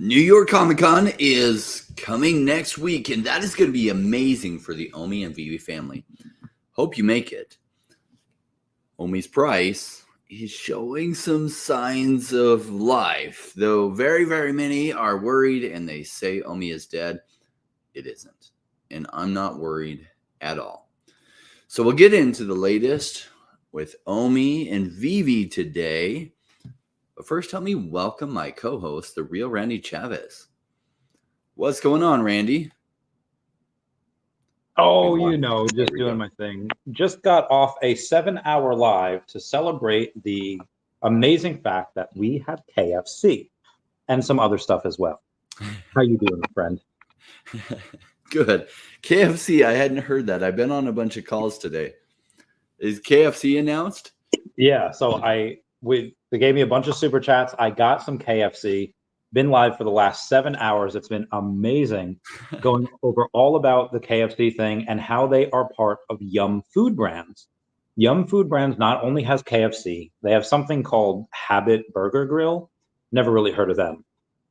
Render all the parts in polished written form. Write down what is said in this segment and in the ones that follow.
New York Comic Con is coming next week, and that is going to be amazing for the OMI and VeVe family. Hope you make it. OMI's price is showing some signs of life, though very, very many are worried and they say OMI is dead. It isn't, and I'm not worried at all. So we'll get into the latest with OMI and VeVe today. But first, help me welcome my co-host, the real Randy Chavez. What's going on, Randy? Oh, just doing my thing. Just got off a 7-hour live to celebrate the amazing fact that we have KFC and some other stuff as well. How you doing, my friend? Good. KFC, I hadn't heard that. I've been on a bunch of calls today. Is KFC announced? Yeah, so they gave me a bunch of super chats. I got some KFC. Been live for the last 7 hours. It's been amazing going over all about the KFC thing and how they are part of Yum Food Brands. Yum Food Brands not only has KFC, they have something called Habit Burger Grill. Never really heard of them.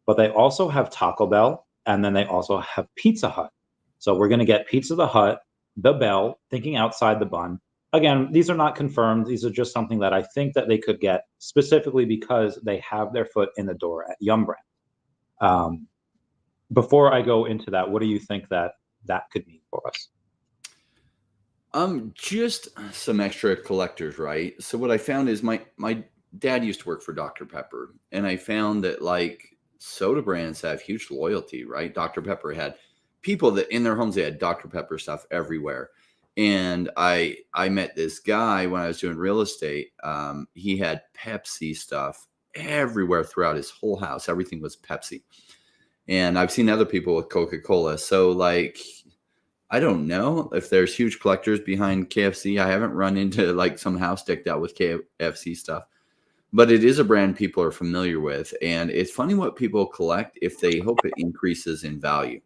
But they also have Taco Bell, and then they also have Pizza Hut. So we're going to get Pizza the Hut, the Bell, thinking outside the bun. Again, these are not confirmed. These are just something that I think that they could get specifically because they have their foot in the door at Yum Brand. Before I go into that, what do you think that could mean for us? Just some extra collectors, right? So what I found is my dad used to work for Dr. Pepper, and I found that like soda brands have huge loyalty, right? Dr. Pepper had people that in their homes, they had Dr. Pepper stuff everywhere. And I met this guy when I was doing real estate. He had Pepsi stuff everywhere throughout his whole house. Everything was Pepsi. And I've seen other people with Coca-Cola. So like, I don't know if there's huge collectors behind KFC. I haven't run into like some house decked out with KFC stuff, but it is a brand people are familiar with. And it's funny what people collect if they hope it increases in value.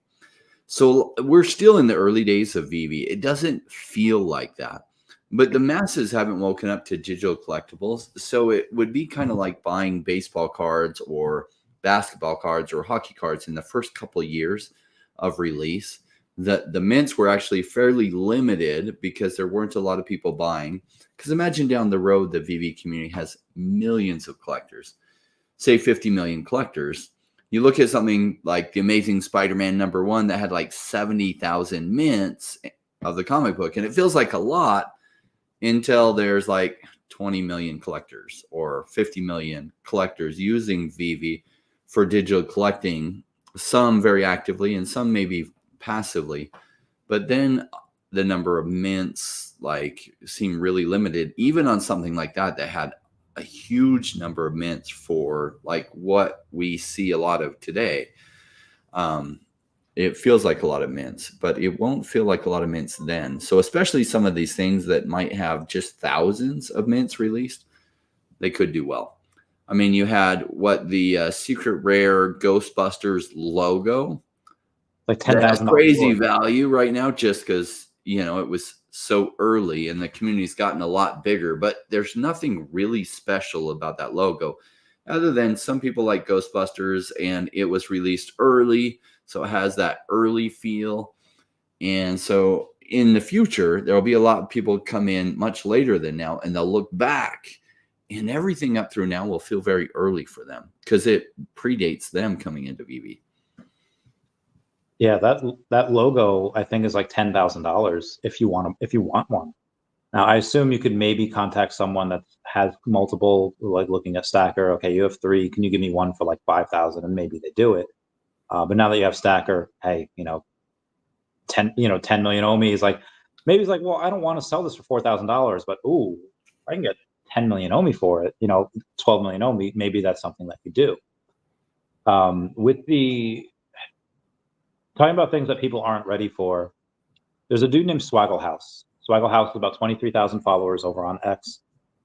So we're still in the early days of VeVe. It doesn't feel like that, but the masses haven't woken up to digital collectibles. So it would be kind of like buying baseball cards or basketball cards or hockey cards in the first couple of years of release. The mints were actually fairly limited because there weren't a lot of people buying. Because imagine down the road, the VeVe community has millions of collectors, say 50 million collectors. You look at something like the Amazing Spider-Man #1 that had like 70,000 mints of the comic book, and it feels like a lot until there's like 20 million collectors or 50 million collectors using VeVe for digital collecting, some very actively and some maybe passively. But then the number of mints like seem really limited, even on something like that had a huge number of mints for like what we see a lot of today. It feels like a lot of mints, but it won't feel like a lot of mints then. So especially some of these things that might have just thousands of mints released, they could do well. I mean, you had the secret rare Ghostbusters logo, like $10,000 crazy value right now, just because it was so early and the community's gotten a lot bigger, but there's nothing really special about that logo other than some people like Ghostbusters and it was released early. So it has that early feel. And so in the future, there'll be a lot of people come in much later than now and they'll look back and everything up through now will feel very early for them because it predates them coming into VeVe. Yeah, that logo I think is like $10,000 if you want one. Now I assume you could maybe contact someone that has multiple, like looking at Stacker. Okay, you have 3. Can you give me one for like 5,000? And maybe they do it. But now that you have Stacker, hey, 10 million OMI is like maybe it's like, well, I don't want to sell this for $4,000, but ooh, I can get 10 million OMI for it. 12 million OMI. Maybe that's something that you do. With the talking about things that people aren't ready for, there's a dude named Swaggle House. Swaggle House has about 23,000 followers over on X.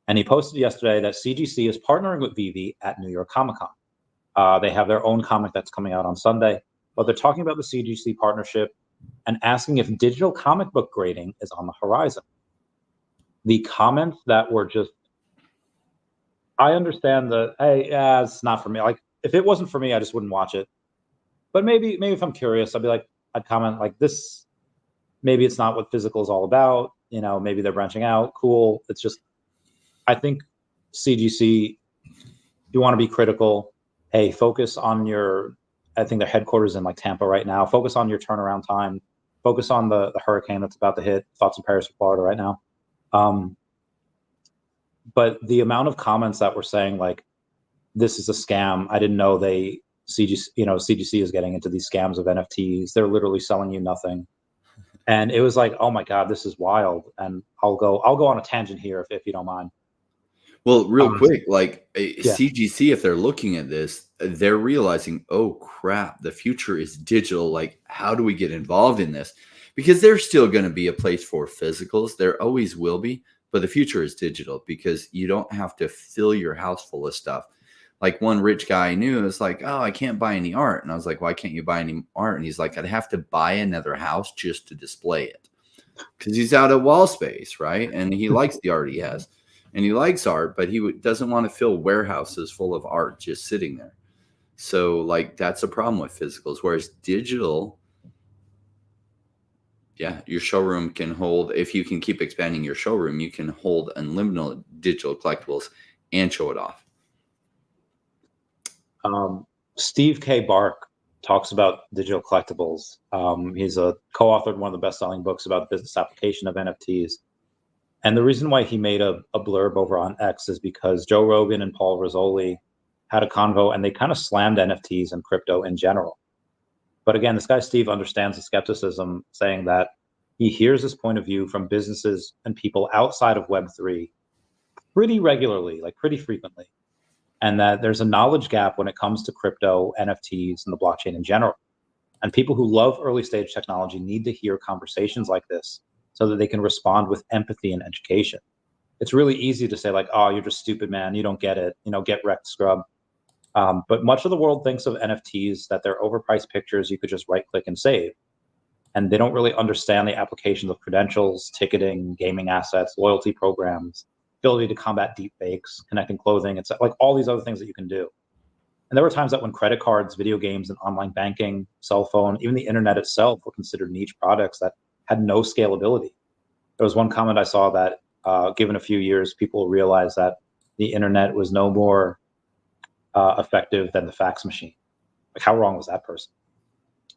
And he posted yesterday that CGC is partnering with VeVe at New York Comic Con. They have their own comic that's coming out on Sunday, but they're talking about the CGC partnership and asking if digital comic book grading is on the horizon. The comments that were just, I understand that, hey, yeah, it's not for me. Like, if it wasn't for me, I just wouldn't watch it. But maybe if I'm curious, I'd comment like this. Maybe it's not what physical is all about. You know, maybe they're branching out. Cool. It's just, I think CGC, if you want to be critical, hey, focus on your, I think their headquarters in like Tampa right now. Focus on your turnaround time. Focus on the hurricane that's about to hit. Thoughts and prayers for Florida right now. But the amount of comments that were saying like, this is a scam. I didn't know CGC is getting into these scams of NFTs. They're literally selling you nothing. And it was like, oh my God, this is wild. And I'll go on a tangent here if you don't mind. Well, real quick, like Yeah. CGC, if they're looking at this, they're realizing, oh crap, the future is digital. Like, how do we get involved in this? Because there's still going to be a place for physicals. There always will be, but the future is digital because you don't have to fill your house full of stuff. Like one rich guy I knew was like, oh, I can't buy any art. And I was like, why can't you buy any art? And he's like, I'd have to buy another house just to display it because he's out of wall space, right? And he likes the art he has. And he likes art, but he doesn't want to fill warehouses full of art just sitting there. So, like, that's a problem with physicals. Whereas digital, yeah, your showroom can hold, if you can keep expanding your showroom, you can hold unlimited digital collectibles and show it off. Steve K. Bark talks about digital collectibles. He's a co-authored one of the best-selling books about the business application of NFTs. And the reason why he made a blurb over on X is because Joe Rogan and Paul Rizzoli had a convo and they kind of slammed NFTs and crypto in general. But again, this guy, Steve, understands the skepticism, saying that he hears this point of view from businesses and people outside of Web3 pretty regularly, like pretty frequently. And that there's a knowledge gap when it comes to crypto, NFTs, and the blockchain in general. And people who love early stage technology need to hear conversations like this so that they can respond with empathy and education. It's really easy to say like, oh, you're just stupid, man. You don't get it. You know, get wrecked, scrub. But much of the world thinks of NFTs that they're overpriced pictures you could just right click and save. And they don't really understand the applications of credentials, ticketing, gaming assets, loyalty programs, ability to combat deep fakes, connecting clothing. It's like all these other things that you can do. And there were times that when credit cards, video games, and online banking, cell phone, even the internet itself were considered niche products that had no scalability. There was one comment I saw that given a few years, people realized that the internet was no more effective than the fax machine. Like, how wrong was that person?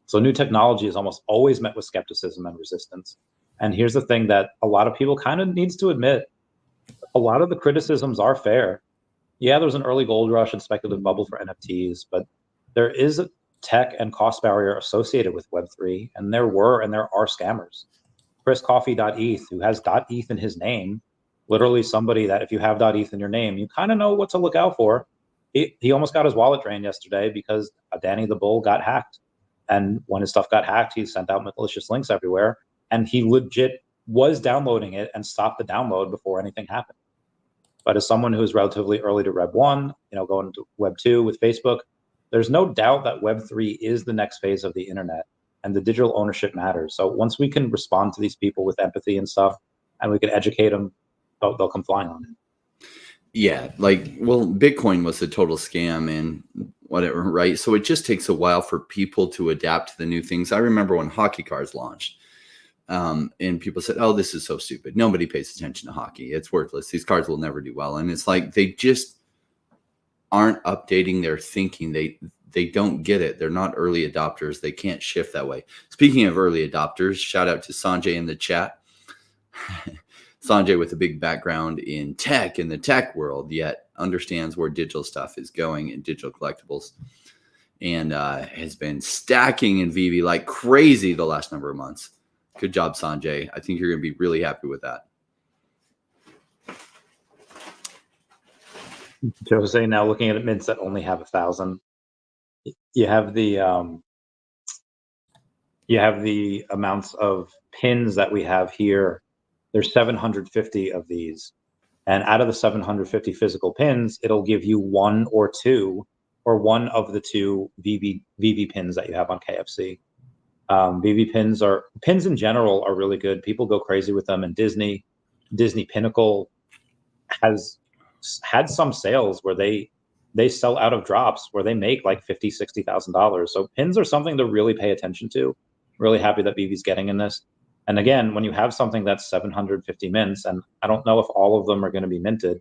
So new technology is almost always met with skepticism and resistance. And here's the thing that a lot of people kind of needs to admit. A lot of the criticisms are fair. Yeah, there's an early gold rush and speculative bubble for NFTs, but there is a tech and cost barrier associated with Web3, and there are scammers. ChrisCoffee.eth, who has .eth in his name, literally somebody that if you have .eth in your name, you kind of know what to look out for. He almost got his wallet drained yesterday because Danny the Bull got hacked. And when his stuff got hacked, he sent out malicious links everywhere. And he legit was downloading it and stopped the download before anything happened. But as someone who's relatively early to Web 1, going to Web 2 with Facebook, there's no doubt that Web 3 is the next phase of the internet, and the digital ownership matters. So once we can respond to these people with empathy and stuff, and we can educate them, they'll come flying on it. Yeah, Bitcoin was a total scam and whatever, right? So it just takes a while for people to adapt to the new things. I remember when hockey cards launched. And people said, oh, this is so stupid. Nobody pays attention to hockey. It's worthless. These cards will never do well. And it's like they just aren't updating their thinking. They don't get it. They're not early adopters. They can't shift that way. Speaking of early adopters, shout out to Sanjay in the chat. Sanjay with a big background in tech, in the tech world, yet understands where digital stuff is going in digital collectibles, and has been stacking in VeVe like crazy the last number of months. Good job, Sanjay. I think you're going to be really happy with that. Jose, now looking at mints that only have 1,000, you have the amounts of pins that we have here. There's 750 of these, and out of the 750 physical pins, it'll give you one or two, or one of the two VeVe pins that you have on KFC. VeVe pins in general are really good. People go crazy with them, and Disney Pinnacle has had some sales where they they sell out of drops where they make like $50,000-$60,000. So pins are something to really pay attention to. Really happy that VeVe's getting in this. And again, when you have something that's 750 mints, and I don't know if all of them are going to be minted,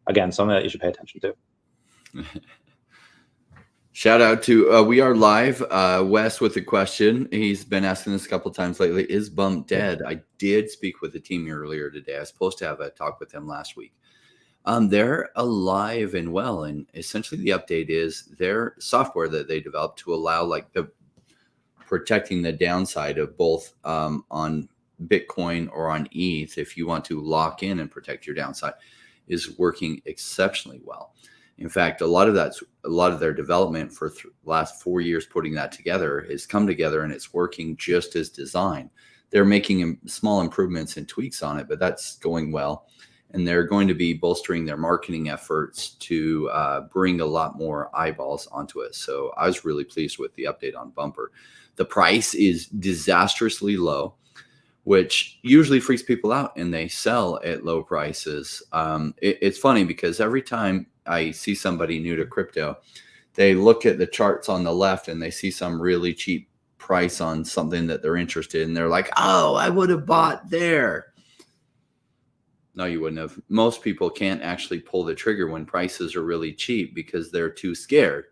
again, something that you should pay attention to. Shout out to We Are Live, Wes with a question. He's been asking this a couple times lately. Is Bump dead? I did speak with the team earlier today. I was supposed to have a talk with them last week. They're alive and well, and essentially the update is their software that they developed to allow like the protecting the downside of both on Bitcoin or on ETH, if you want to lock in and protect your downside, is working exceptionally well. In fact, a lot of their development for the last 4 years putting that together has come together, and it's working just as designed. They're making small improvements and tweaks on it, but that's going well. And they're going to be bolstering their marketing efforts to bring a lot more eyeballs onto it. So I was really pleased with the update on Bumper. The price is disastrously low, which usually freaks people out, and they sell at low prices. It's funny because every time I see somebody new to crypto, they look at the charts on the left and they see some really cheap price on something that they're interested in. They're like, oh, I would have bought there. No, you wouldn't have. Most people can't actually pull the trigger when prices are really cheap because they're too scared.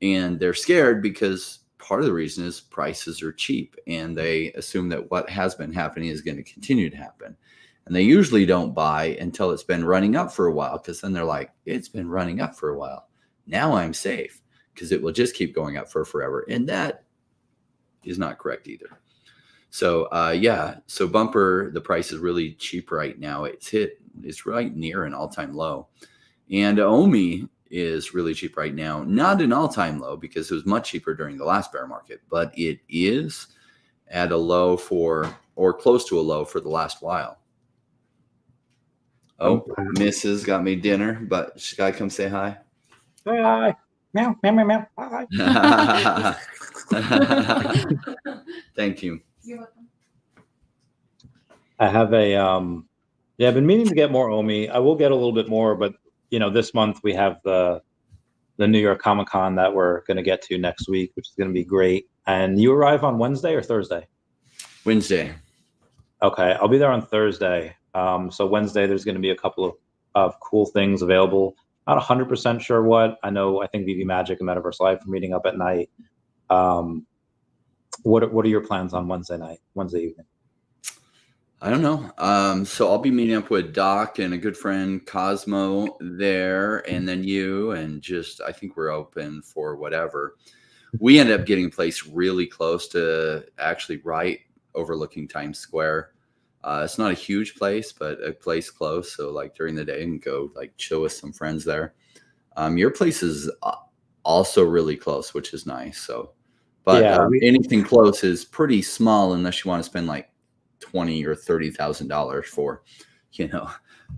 And they're scared because part of the reason is prices are cheap, and they assume that what has been happening is going to continue to happen. And they usually don't buy until it's been running up for a while, because then they're like, it's been running up for a while. Now I'm safe because it will just keep going up for forever. And that is not correct either. So so Bumper, the price is really cheap right now. It's right near an all-time low. And OMI is really cheap right now. Not an all-time low because it was much cheaper during the last bear market, but it is at a low or close to a low for the last while. Oh, Mrs. got me dinner, but she gotta come say hi. Hi. Meow, meow, meow, meow. Hi. Thank you. You're welcome. I have I've been meaning to get more OMI. I will get a little bit more, but this month we have the New York Comic Con that we're going to get to next week, which is going to be great. And you arrive on Wednesday or Thursday? Wednesday. Okay, I'll be there on Thursday. So Wednesday, there's going to be a couple of cool things available. Not 100% sure what. I think VeVe Magic and Metaverse Live are meeting up at night. What are your plans on Wednesday evening? I don't know. So I'll be meeting up with Doc and a good friend Cosmo there, and then you, and I think we're open for whatever. We ended up getting a place really close to actually right overlooking Times Square. It's not a huge place, but a place close. So like during the day, and go like chill with some friends there. Your place is also really close, which is nice. So, but anything close is pretty small unless you want to spend like $20,000 or $30,000 for,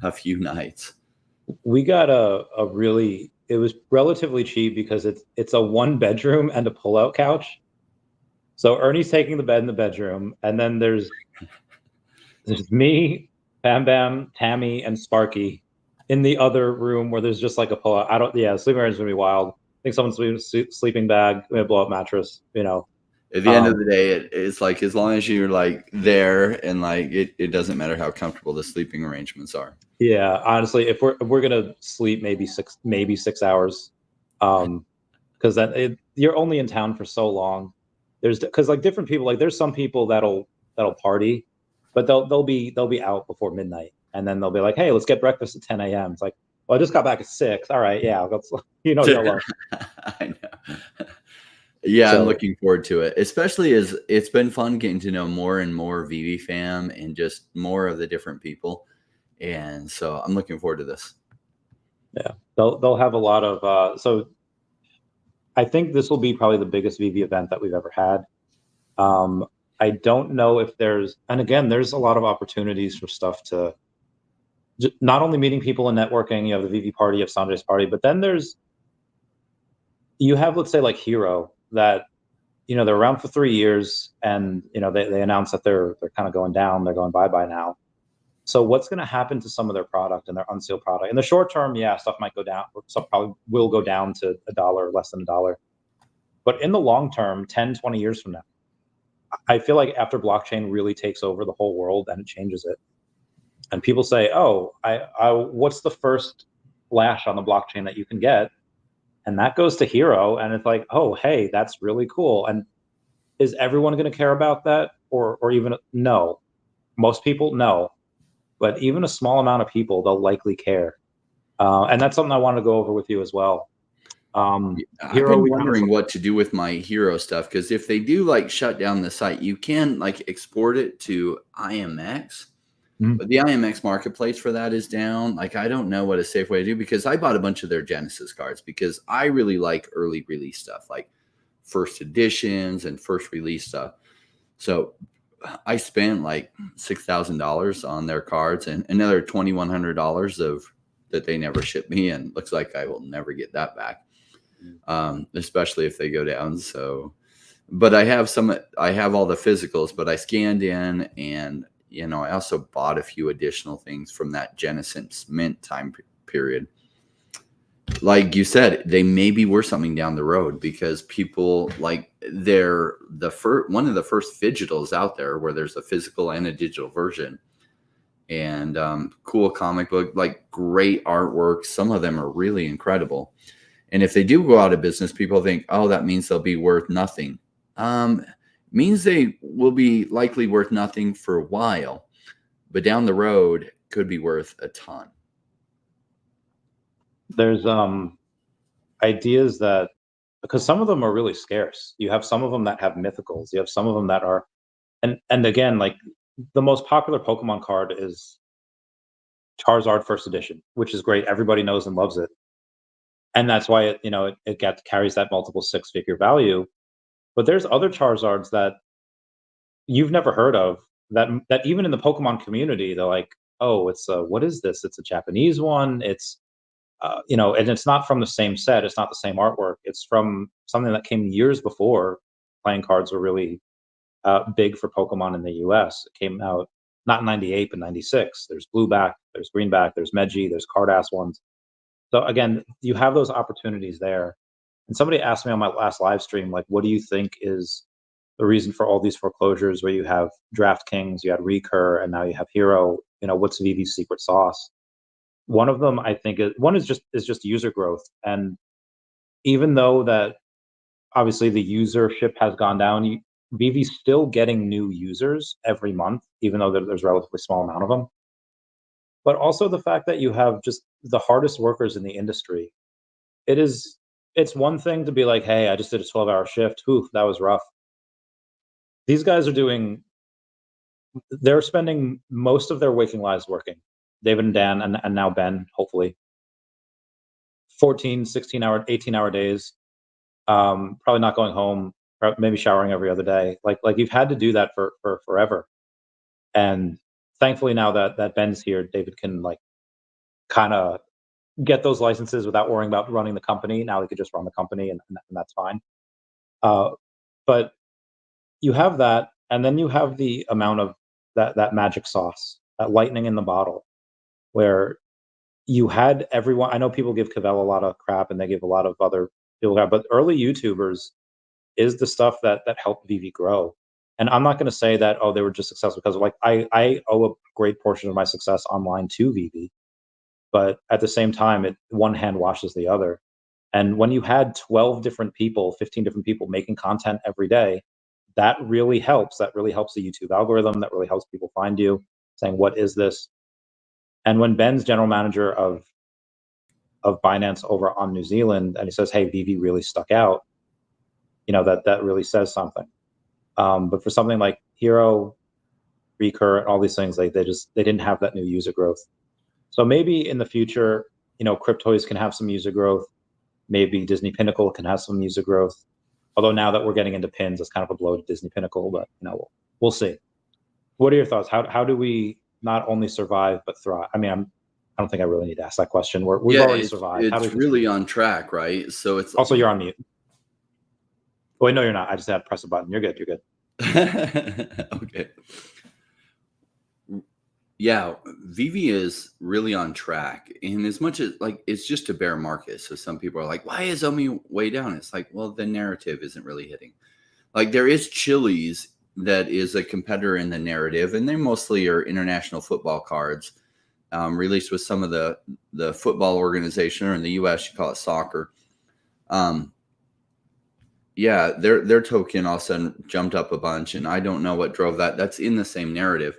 a few nights. We got it was relatively cheap because it's a 1-bedroom and a pull-out couch. So Ernie's taking the bed in the bedroom, and then there's me, Bam Bam, Tammy, and Sparky in the other room where there's just like a pull-out. Sleeping arrangement is gonna be wild. I think someone's sleeping bag, a blow-up mattress, At the end of the day, it's like, as long as you're like there and like it doesn't matter how comfortable the sleeping arrangements are. Yeah, honestly, if we're gonna sleep maybe 6 hours, because then you're only in town for so long. Because like different people, like there's some people that'll party, but they'll be out before midnight, and then they'll be like, hey, let's get breakfast at 10 a.m. It's like, well, I just got back at 6. All right, yeah, YOLO. I know. Yeah, I'm looking forward to it, especially as it's been fun getting to know more and more VeVe fam and just more of the different people. And so I'm looking forward to this. Yeah, they'll have a lot of so I think this will be probably the biggest VeVe event that we've ever had. I don't know if there's a lot of opportunities for stuff to not only meeting people and networking. You have the VeVe party, you have Sanjay's party, but then you have, let's say, like Hero, that they're around for 3 years, and they announced that they're kind of going down, they're going bye-bye now. So what's going to happen to some of their product and their unsealed product? In the short term, yeah, stuff might go down. Stuff probably will go down to $1, less than $1. But in the long term, 10, 20 years from now, I feel like after blockchain really takes over the whole world and it changes it, and people say, oh, what's the first flash on the blockchain that you can get? And that goes to Hero. And it's like, oh, hey, that's really cool. And is everyone going to care about that? Or even no? Most people, no. But even a small amount of people, they'll likely care. And that's something I want to go over with you as well. I've Hero, been wondering what to do with my Hero stuff, because if they do like shut down the site, you can like export it to IMX, but the IMX marketplace for that is down. Like, I don't know what a safe way to do, because I bought a bunch of their Genesis cards because I really like early release stuff, like first editions and first release stuff. So I spent like $6,000 on their cards and another $2,100 of that they never shipped me, and looks like I will never get that back. Especially if they go down. So, but I have all the physicals, but I scanned in, and I also bought a few additional things from that Genesis mint time period. Like you said, they may be worth something down the road, because people like one of the first digitals out there where there's a physical and a digital version, and cool comic book, like great artwork. Some of them are really incredible. And if they do go out of business, people think, oh, that means they'll be worth nothing. Means they will be likely worth nothing for a while, but down the road could be worth a ton. There's ideas that, because some of them are really scarce. You have some of them that have mythicals. You have some of them that are, and again, like the most popular Pokemon card is Charizard First Edition, which is great. Everybody knows and loves it. And that's why it carries that multiple six-figure value. But there's other Charizards that you've never heard of, that even in the Pokemon community, they're like, oh, it's what is this? It's a Japanese one. It's and it's not from the same set. It's not the same artwork. It's from something that came years before playing cards were really big for Pokemon in the US. It came out not in 98, but 96. There's Blueback, there's Greenback, there's Meiji, there's Card-ass ones. So again, you have those opportunities there. And somebody asked me on my last live stream, like, what do you think is the reason for all these foreclosures, where you have DraftKings, you had Recur, and now you have Hero? What's VeVe's secret sauce? One of them, I think, is just user growth. And even though that obviously the usership has gone down, VeVe's still getting new users every month, even though there's a relatively small amount of them. But also the fact that you have just the hardest workers in the industry. It's one thing to be like, hey, I just did a 12-hour shift. Ooh, that was rough. These guys they're spending most of their waking lives working. David and Dan, and now Ben, hopefully, 14, 16-hour, 18-hour days, probably not going home, maybe showering every other day. Like you've had to do that for forever. And thankfully now that Ben's here, David can like kind of get those licenses without worrying about running the company. Now he could just run the company, and that's fine. But you have that, and then you have the amount of that magic sauce, that lightning in the bottle, where you had everyone. I know people give Cavell a lot of crap, and they give a lot of other people crap, but early YouTubers is the stuff that helped VeVe grow. And I'm not going to say that, oh, they were just successful, because like I owe a great portion of my success online to VeVe, but at the same time, one hand washes the other. And when you had 12 different people, 15 different people making content every day, that really helps. That really helps the YouTube algorithm. That really helps people find you, saying, what is this? And when Ben's general manager of Binance over on New Zealand, and he says, hey, VeVe really stuck out, that really says something. But for something like Hero, Recur, and all these things, they didn't have that new user growth. So maybe in the future, Cryptoys can have some user growth. Maybe Disney Pinnacle can have some user growth. Although now that we're getting into pins, it's kind of a blow to Disney Pinnacle, but we'll see. What are your thoughts? How do we not only survive but thrive? I mean, I don't think I really need to ask that question. We've already survived. It's really on track, right? So it's also, you're on mute. Oh, wait, no, you're not. I just had to press a button. You're good. Okay. Yeah, VeVe is really on track. And as much as like it's just a bear market. So some people are like, why is OMI way down? It's like, well, the narrative isn't really hitting. Like there is Chili's that is a competitor in the narrative, and they mostly are international football cards released with some of the football organization, or in the US, you call it soccer. Um, yeah, their token all of a sudden jumped up a bunch, and I don't know what drove that. That's in the same narrative.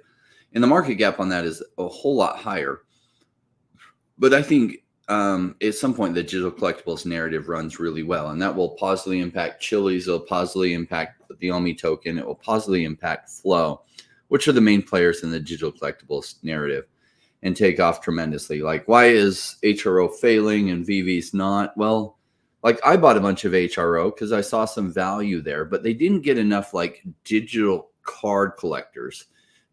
And the market gap on that is a whole lot higher. But I think at some point the digital collectibles narrative runs really well, and that will positively impact Chili's. It'll positively impact the OMI token. It will positively impact Flow, which are the main players in the digital collectibles narrative, and take off tremendously. Like, why is HRO failing and VeVe's not? Well, like I bought a bunch of HRO because I saw some value there, but they didn't get enough like digital card collectors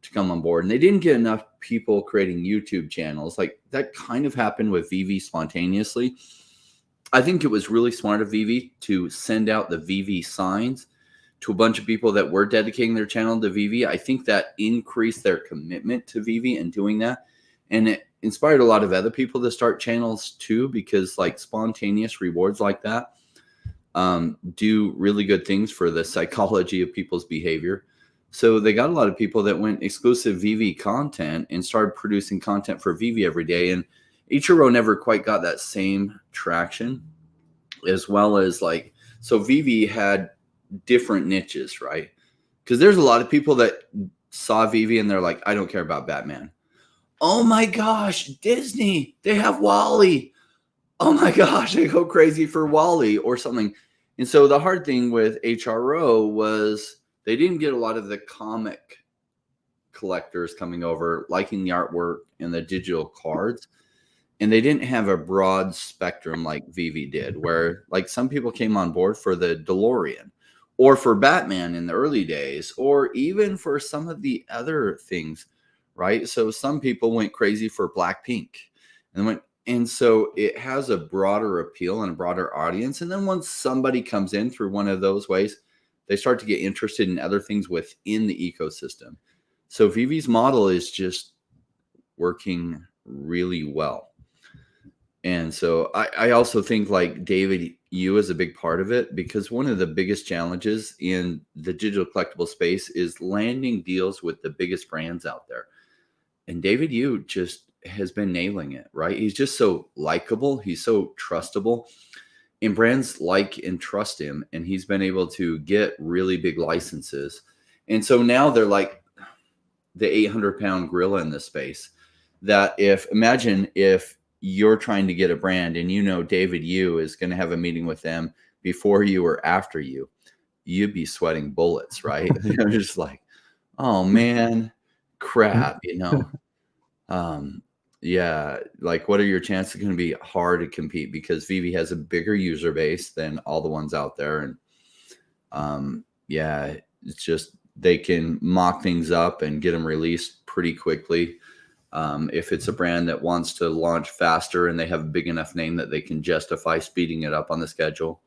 to come on board, and they didn't get enough people creating YouTube channels. Like that kind of happened with VeVe spontaneously. I think it was really smart of VeVe to send out the VeVe signs to a bunch of people that were dedicating their channel to VeVe. I think that increased their commitment to VeVe and doing that. And it inspired a lot of other people to start channels too, because like spontaneous rewards like that do really good things for the psychology of people's behavior. So they got a lot of people that went exclusive VeVe content and started producing content for VeVe every day. And Ichiro never quite got that same traction, as well as like, so VeVe had different niches, right? Because there's a lot of people that saw VeVe and they're like, I don't care about Batman. Oh my gosh, Disney, they have Wally. Oh my gosh, they go crazy for Wally or something. And so the hard thing with HRO was they didn't get a lot of the comic collectors coming over, liking the artwork and the digital cards. And they didn't have a broad spectrum like VeVe did, where like some people came on board for the DeLorean or for Batman in the early days, or even for some of the other things, right? So some people went crazy for Blackpink and so it has a broader appeal and a broader audience. And then once somebody comes in through one of those ways, they start to get interested in other things within the ecosystem. So VeVe's model is just working really well. And so I also think like David Yu is a big part of it, because one of the biggest challenges in the digital collectible space is landing deals with the biggest brands out there. And David Yu just has been nailing it, right? He's just so likable. He's so trustable. And brands like and trust him. And he's been able to get really big licenses. And so now they're like the 800-pound gorilla in this space. That imagine if you're trying to get a brand and you know David Yu is going to have a meeting with them before you or after you, you'd be sweating bullets, right? You're just like, oh man, crap, yeah, like what are your chances? Going to be hard to compete because VeVe has a bigger user base than all the ones out there. And yeah, it's just they can mock things up and get them released pretty quickly. If it's a brand that wants to launch faster and they have a big enough name that they can justify speeding it up on the schedule.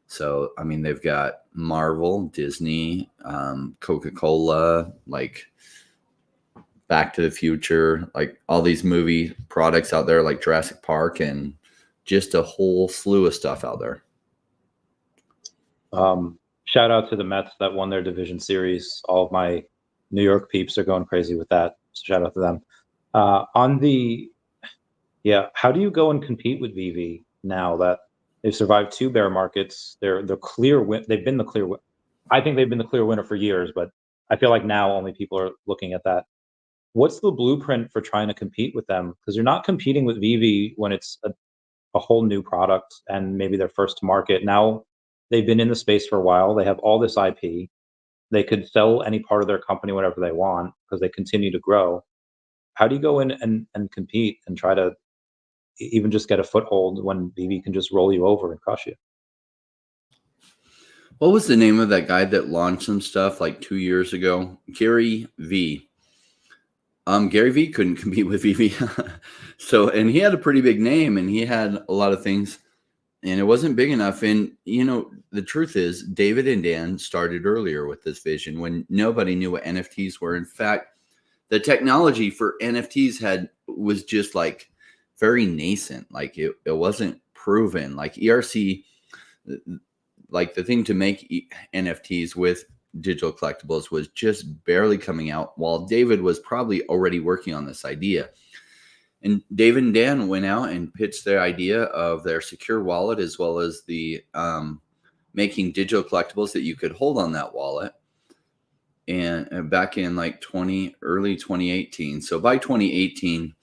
So, I mean, they've got Marvel, Disney, Coca-Cola, like Back to the Future, like all these movie products out there, like Jurassic Park, and just a whole slew of stuff out there. Shout out to the Mets that won their division series. All of my New York peeps are going crazy with that. So shout out to them. How do you go and compete with VeVe now that they've survived 2 bear markets? They're the clear win. They've been the clear win. I think they've been the clear winner for years, but I feel like now only people are looking at that. What's the blueprint for trying to compete with them? Because you're not competing with VeVe when it's a whole new product and maybe they're first to market. Now they've been in the space for a while. They have all this IP. They could sell any part of their company whenever they want because they continue to grow. How do you go in and compete and try to even just get a foothold when VeVe can just roll you over and crush you? What was the name of that guy that launched some stuff like 2 years ago? Gary V. Gary V couldn't compete with VeVe. So, and he had a pretty big name and he had a lot of things, and it wasn't big enough. And, the truth is David and Dan started earlier with this vision when nobody knew what NFTs were. In fact, the technology for NFTs was just like very nascent. Like it wasn't proven. Like ERC, like the thing to make NFTs with digital collectibles was just barely coming out, while David was probably already working on this idea. And David and Dan went out and pitched their idea of their secure wallet, as well as the making digital collectibles that you could hold on that wallet. And back in like early 2018. So by 2018,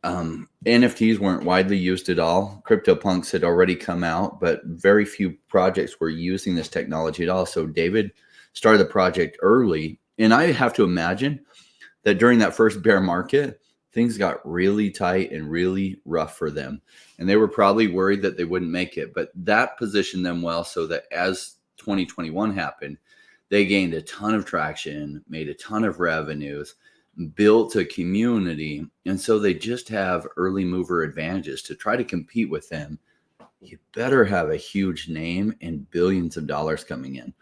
NFTs weren't widely used at all. CryptoPunks had already come out, but very few projects were using this technology at all. So David started the project early. And I have to imagine that during that first bear market, things got really tight and really rough for them. And they were probably worried that they wouldn't make it. But that positioned them well, so that as 2021 happened, they gained a ton of traction, made a ton of revenues, built a community. And so they just have early mover advantages. To try to compete with them, you better have a huge name and billions of dollars coming in,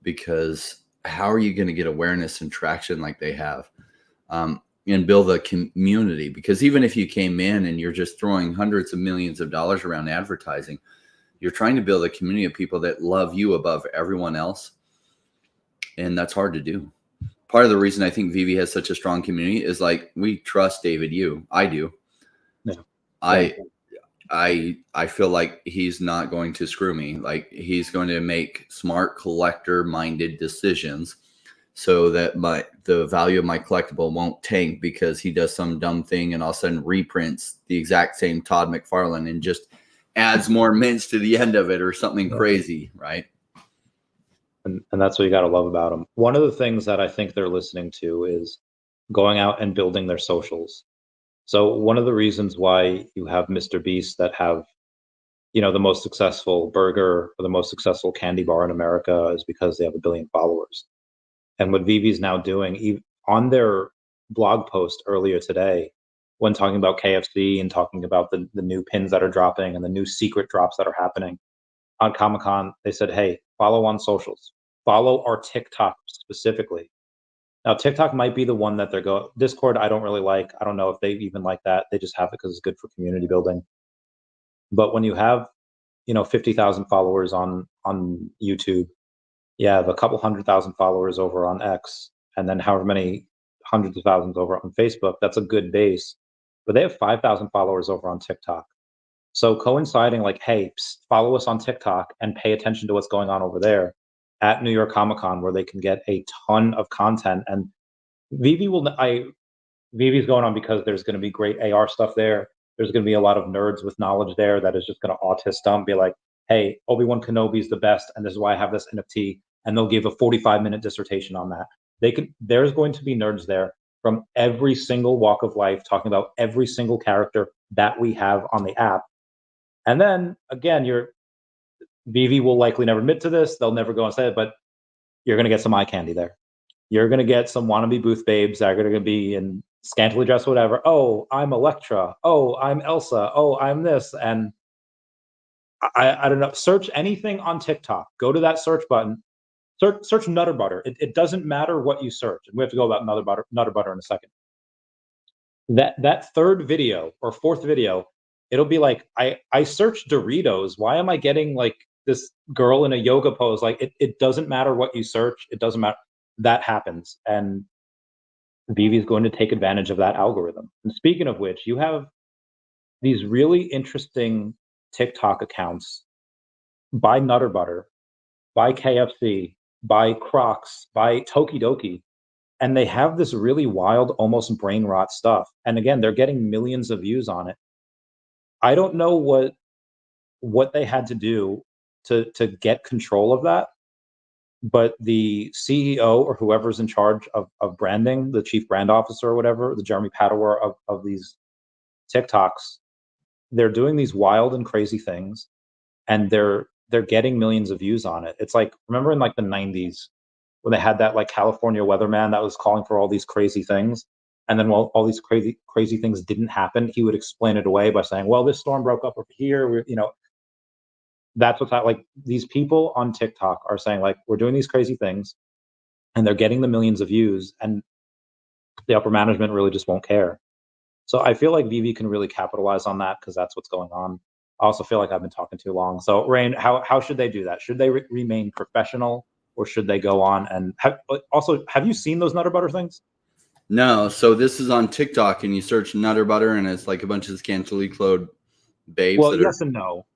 because how are you going to get awareness and traction like they have? And build a community? Because even if you came in and you're just throwing hundreds of millions of dollars around advertising, you're trying to build a community of people that love you above everyone else. And that's hard to do. Part of the reason I think VeVe has such a strong community is like, we trust David. I do. Yeah. I feel like he's not going to screw me. Like, he's going to make smart collector minded decisions, so that the value of my collectible won't tank because he does some dumb thing and all of a sudden reprints the exact same Todd McFarlane and just adds more mints to the end of it or something crazy, right? And that's what you got to love about them. One of the things that I think they're listening to is going out and building their socials. So one of the reasons why you have Mr. Beast that have, the most successful burger or the most successful candy bar in America is because they have 1 billion followers. And what VeVe is now doing, on their blog post earlier today, when talking about KFC and talking about the new pins that are dropping and the new secret drops that are happening on Comic-Con, they said, hey, follow on socials. Follow our TikTok specifically. Now, TikTok might be the one that they're going. Discord, I don't really like. I don't know if they even like that. They just have it because it's good for community building. But when you have, 50,000 followers on YouTube, you have a couple 100,000 followers over on X, and then however many hundreds of thousands over on Facebook, that's a good base. But they have 5,000 followers over on TikTok. So coinciding, like, hey, follow us on TikTok and pay attention to what's going on over there at New York Comic Con, where they can get a ton of content. And VeVe VeVe's going on because there's going to be great AR stuff there. There's going to be a lot of nerds with knowledge there that is just going to autist dump, be like, hey, Obi-Wan Kenobi is the best, and this is why I have this NFT. And they'll give a 45-minute dissertation on that. There's going to be nerds there from every single walk of life talking about every single character that we have on the app. And then again, VeVe will likely never admit to this. They'll never go and say it, but you're going to get some eye candy there. You're going to get some wannabe booth babes that are going to be in scantily dressed, whatever. Oh, I'm Electra. Oh, I'm Elsa. Oh, I'm this. And I don't know. Search anything on TikTok. Go to that search button. Search Nutter Butter. It doesn't matter what you search. And we have to go about Nutter Butter in a second. That third video or fourth video, it'll be like, I searched Doritos. Why am I getting like this girl in a yoga pose? Like, it doesn't matter what you search. It doesn't matter. That happens. And VeVe is going to take advantage of that algorithm. And speaking of which, you have these really interesting TikTok accounts by Nutter Butter, by KFC, by Crocs, by Tokidoki, and they have this really wild, almost brain rot stuff. And again, they're getting millions of views on it. I don't know what they had to do to get control of that, but the CEO or whoever's in charge of branding, the chief brand officer or whatever, the Jeremy Padawar of these TikToks, they're doing these wild and crazy things, and they're getting millions of views on it. It's like, remember in like the 90s when they had that like California weatherman that was calling for all these crazy things, and then while all these crazy things didn't happen, he would explain it away by saying, well, this storm broke up over here. That's what's like, these people on TikTok are saying like, we're doing these crazy things, and they're getting the millions of views. And the upper management really just won't care. So I feel like VeVe can really capitalize on that because that's what's going on. I also feel like I've been talking too long. So Rain, how should they do that? Should they remain professional, or should they go on and have you seen those Nutter Butter things? No, so this is on TikTok, and you search Nutter Butter, and it's like a bunch of scantily clothed babes Well, that are. yes and no.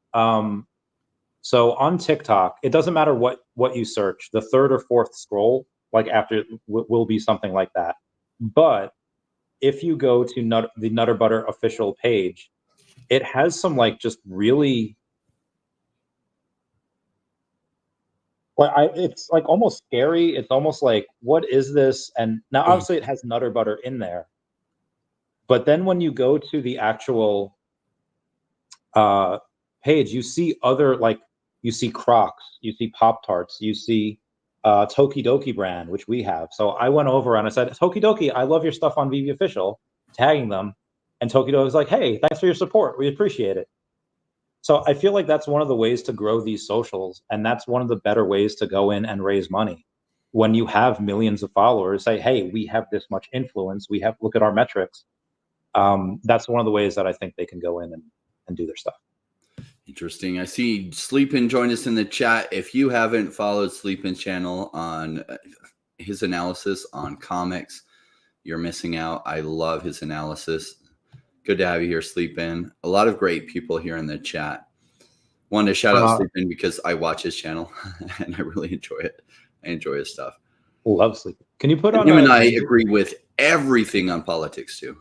So on TikTok, it doesn't matter what you search. The third or fourth scroll, like after, will be something like that. But if you go to the Nutter Butter official page, it has some like just really, well, it's like almost scary. It's almost like, what is this? And now obviously it has Nutter Butter in there, but then when you go to the actual page, you see other, like, you see Crocs, you see Pop Tarts, you see Tokidoki brand, which we have. So I went over and I said, Tokidoki, I love your stuff on VeVe Official, tagging them. And Tokidoki was like, hey, thanks for your support. We appreciate it. So I feel like that's one of the ways to grow these socials. And that's one of the better ways to go in and raise money. When you have millions of followers, say, hey, we have this much influence. Look at our metrics. That's one of the ways that I think they can go in and do their stuff. Interesting. I see Sleepin joined us in the chat. If you haven't followed Sleepin's channel on his analysis on comics, you're missing out. I love his analysis. Good to have you here, Sleepin. A lot of great people here in the chat. Wanted to shout out Sleepin because I watch his channel and I really enjoy it. I enjoy his stuff. Love Sleepin. Can you put on him and I agree with everything on politics too.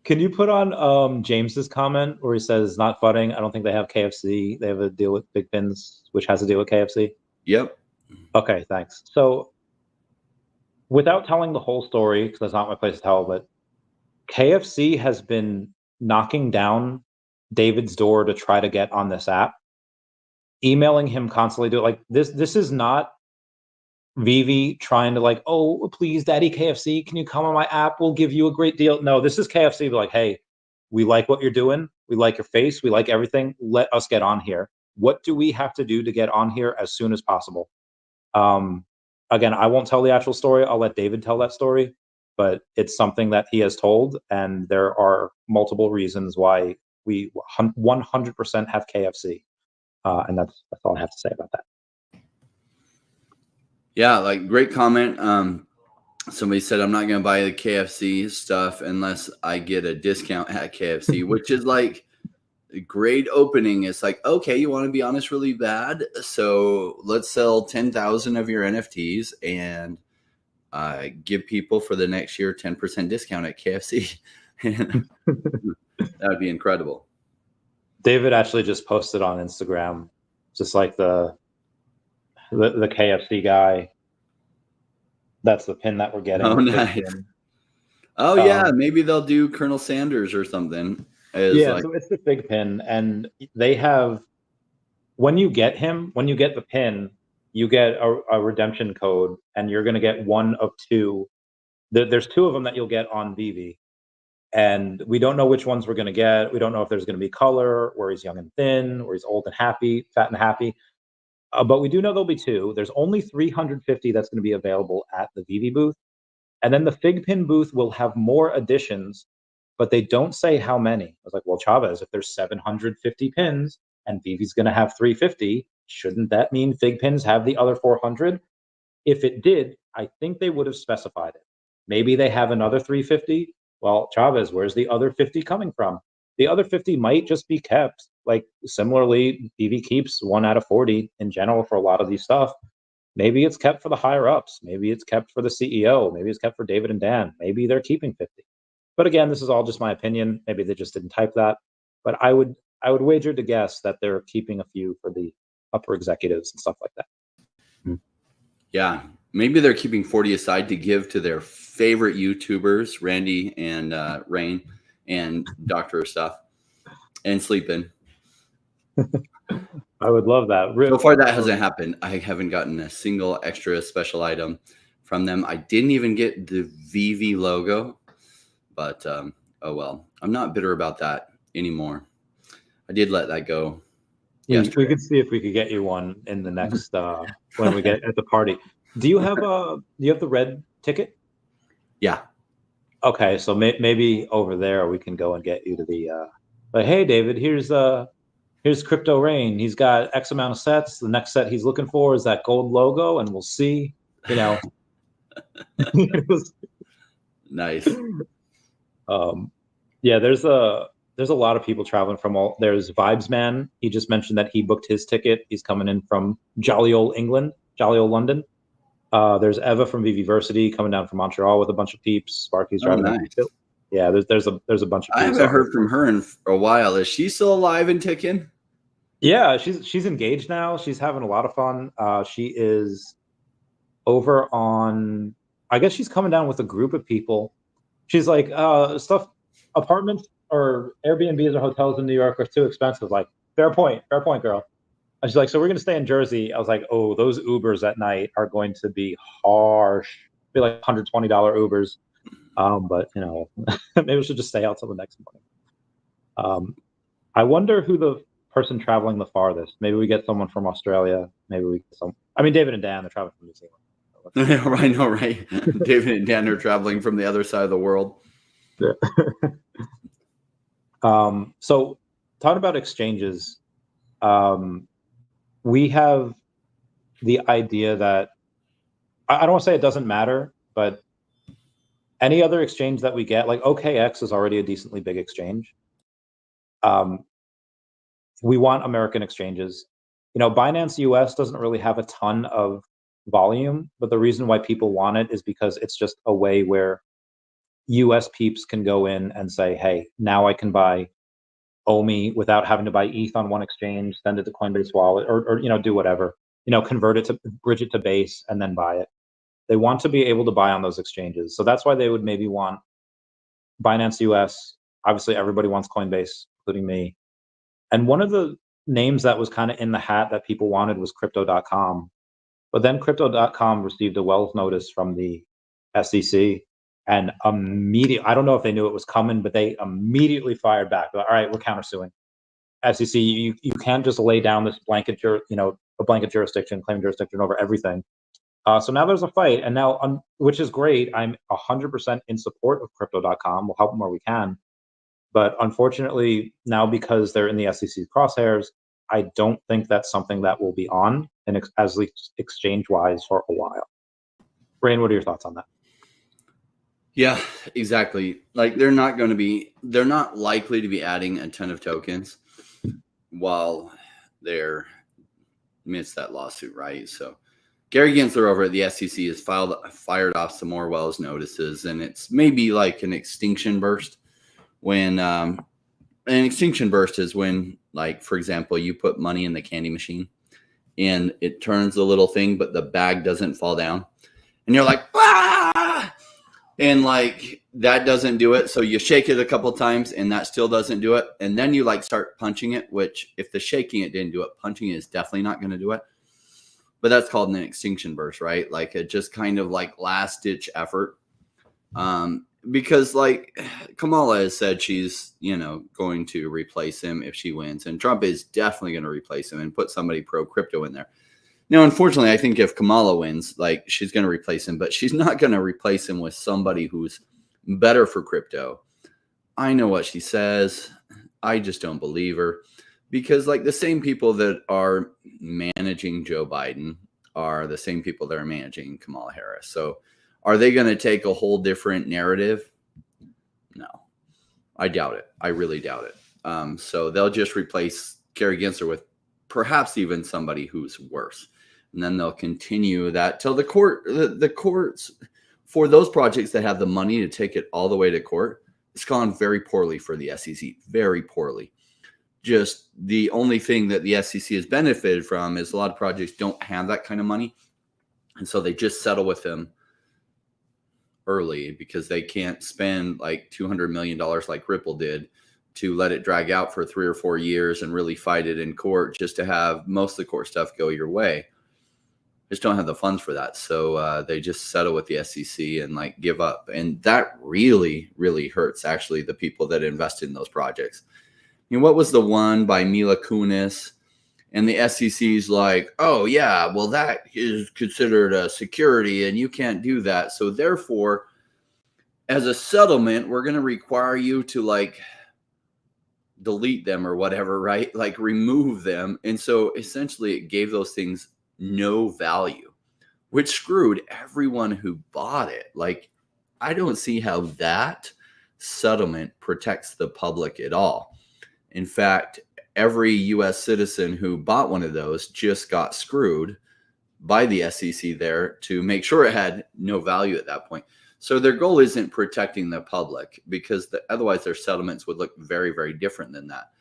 Can you put on James's comment where he says not funning? I don't think they have KFC. They have a deal with Big Pins, which has a deal with KFC. Yep. Okay, thanks. So without telling the whole story, because that's not my place to tell, but KFC has been knocking down David's door to try to get on this app, emailing him constantly. Like this is not VeVe trying to like, oh, please, Daddy KFC, can you come on my app? We'll give you a great deal. No, this is KFC. Like, hey, we like what you're doing. We like your face. We like everything. Let us get on here. What do we have to do to get on here as soon as possible? Again, I won't tell the actual story. I'll let David tell that story, but it's something that he has told, and there are multiple reasons why we 100% have KFC, and that's all I have to say about that. Yeah, like great comment. Somebody said I'm not going to buy the KFC stuff unless I get a discount at KFC, which is like a great opening. It's like, okay, you want to be honest really bad, so let's sell 10,000 of your NFTs and give people for the next year 10% discount at KFC. That would be incredible. David actually just posted on Instagram, just like the KFC guy. That's the pin that we're getting. Oh, nice. Oh, yeah. Maybe they'll do Colonel Sanders or something. Yeah, so it's the big pin. And they have, when you get the pin, you get a redemption code, and you're going to get one of two. There's two of them that you'll get on VeVe. And we don't know which ones we're going to get. We don't know if there's going to be color, where he's young and thin, or he's old and happy, fat and happy. But we do know there'll be two. There's only 350 that's going to be available at the VeVe booth. And then the Fig Pin booth will have more additions, but they don't say how many. I was like, well, Chavez, if there's 750 pins and VeVe's going to have 350, shouldn't that mean Fig Pins have the other 400? If it did, I think they would have specified it. Maybe they have another 350. Well, Chavez, where's the other 50 coming from? The other 50 might just be kept. Like similarly, VeVe keeps 1 out of 40 in general for a lot of these stuff. Maybe it's kept for the higher ups. Maybe it's kept for the CEO. Maybe it's kept for David and Dan. Maybe they're keeping 50. But again, this is all just my opinion. Maybe they just didn't type that. But I would wager to guess that they're keeping a few for the upper executives and stuff like that. Yeah, maybe they're keeping 40 aside to give to their favorite YouTubers, Randy and Rain and Doctor Stuff and Sleepin. I would love that. So far, that hasn't happened. I haven't gotten a single extra special item from them. I didn't even get the VeVe logo, but oh well. I'm not bitter about that anymore. I did let that go yesterday. We could see if we could get you one in the next when we get at the party. Do you have the red ticket? Yeah. Okay, so maybe over there we can go and get you to the. But hey, David, here's Crypto Rain. He's got X amount of sets. The next set he's looking for is that gold logo, and we'll see. You know, Nice. Yeah, there's a lot of people traveling from all. There's Vibes Man. He just mentioned that he booked his ticket. He's coming in from jolly old England, jolly old London. There's Eva from VeVe coming down from Montreal with a bunch of peeps. Sparky's Oh, driving nice. in. Yeah, there's a bunch of I peeps. haven't heard from her in a while. Is she still alive and ticking? Yeah, she's engaged now. She's having a lot of fun. She is over on. I guess she's coming down with a group of people. She's like, stuff, apartments or Airbnbs or hotels in New York are too expensive. Like, fair point, girl. And she's like, so we're gonna stay in Jersey. I was like, oh, those Ubers at night are going to be harsh. Be like $120 Ubers. But you know, maybe we should just stay out till the next morning. I wonder who the person traveling the farthest. Maybe we get someone from Australia. Maybe we get some. I mean, David and Dan, they're traveling from New Zealand. I know, right? David and Dan are traveling from the other side of the world. Yeah. So talking about exchanges, we have the idea that I don't want to say it doesn't matter, but any other exchange that we get, like OKX is already a decently big exchange. We want American exchanges. You know, Binance US doesn't really have a ton of volume, but the reason why people want it is because it's just a way where US peeps can go in and say, hey, now I can buy OMI without having to buy ETH on one exchange, send it to Coinbase wallet, or you know, do whatever. You know, convert it to bridge it to Base and then buy it. They want to be able to buy on those exchanges. So that's why they would maybe want Binance US. Obviously, everybody wants Coinbase, including me. And one of the names that was kind of in the hat that people wanted was crypto.com. But then crypto.com received a Wells notice from the SEC and I don't know if they knew it was coming, but they immediately fired back. All right, we're countersuing. SEC, you can't just lay down this blanket, a blanket jurisdiction, claim jurisdiction over everything. So now there's a fight, and now, which is great. I'm 100% in support of crypto.com. We'll help them where we can. But unfortunately, now because they're in the SEC's crosshairs, I don't think that's something that will be on and as least exchange-wise for a while. Rain, what are your thoughts on that? Yeah, exactly. Like they're not likely to be adding a ton of tokens while they're amidst that lawsuit, right? So Gary Gensler over at the SEC has fired off some more Wells notices, and it's maybe like an extinction burst. When an extinction burst is when, like, for example, you put money in the candy machine and it turns the little thing, but the bag doesn't fall down. And you're like, ah! And like that doesn't do it. So you shake it a couple of times and that still doesn't do it. And then you like start punching it, which if the shaking it didn't do it, punching it is definitely not going to do it. But that's called an extinction burst, right? Like a just kind of like last ditch effort. Because like Kamala has said she's, going to replace him if she wins. And Trump is definitely going to replace him and put somebody pro crypto in there. Now, unfortunately, I think if Kamala wins, like she's going to replace him, but she's not going to replace him with somebody who's better for crypto. I know what she says. I just don't believe her because like the same people that are managing Joe Biden are the same people that are managing Kamala Harris. So are they going to take a whole different narrative? No, I doubt it. I really doubt it. So they'll just replace Gary Gensler with perhaps even somebody who's worse. And then they'll continue that till the courts for those projects that have the money to take it all the way to court. It's gone very poorly for the SEC, very poorly. Just the only thing that the SEC has benefited from is a lot of projects don't have that kind of money. And so they just settle with them early because they can't spend like $200 million like Ripple did to let it drag out for 3 or 4 years and really fight it in court just to have most of the court stuff go your way. Just don't have the funds for that. So they just settle with the SEC and like give up. And that really, really hurts actually the people that invested in those projects. What was the one by Mila Kunis And the SEC's like, oh yeah, well that is considered a security and you can't do that. So therefore, as a settlement, we're going to require you to like delete them or whatever, right? Like remove them. And so essentially it gave those things no value, which screwed everyone who bought it. Like, I don't see how that settlement protects the public at all. In fact, every US citizen who bought one of those just got screwed by the SEC there to make sure it had no value at that point. So their goal isn't protecting the public, because otherwise their settlements would look very, very different than that.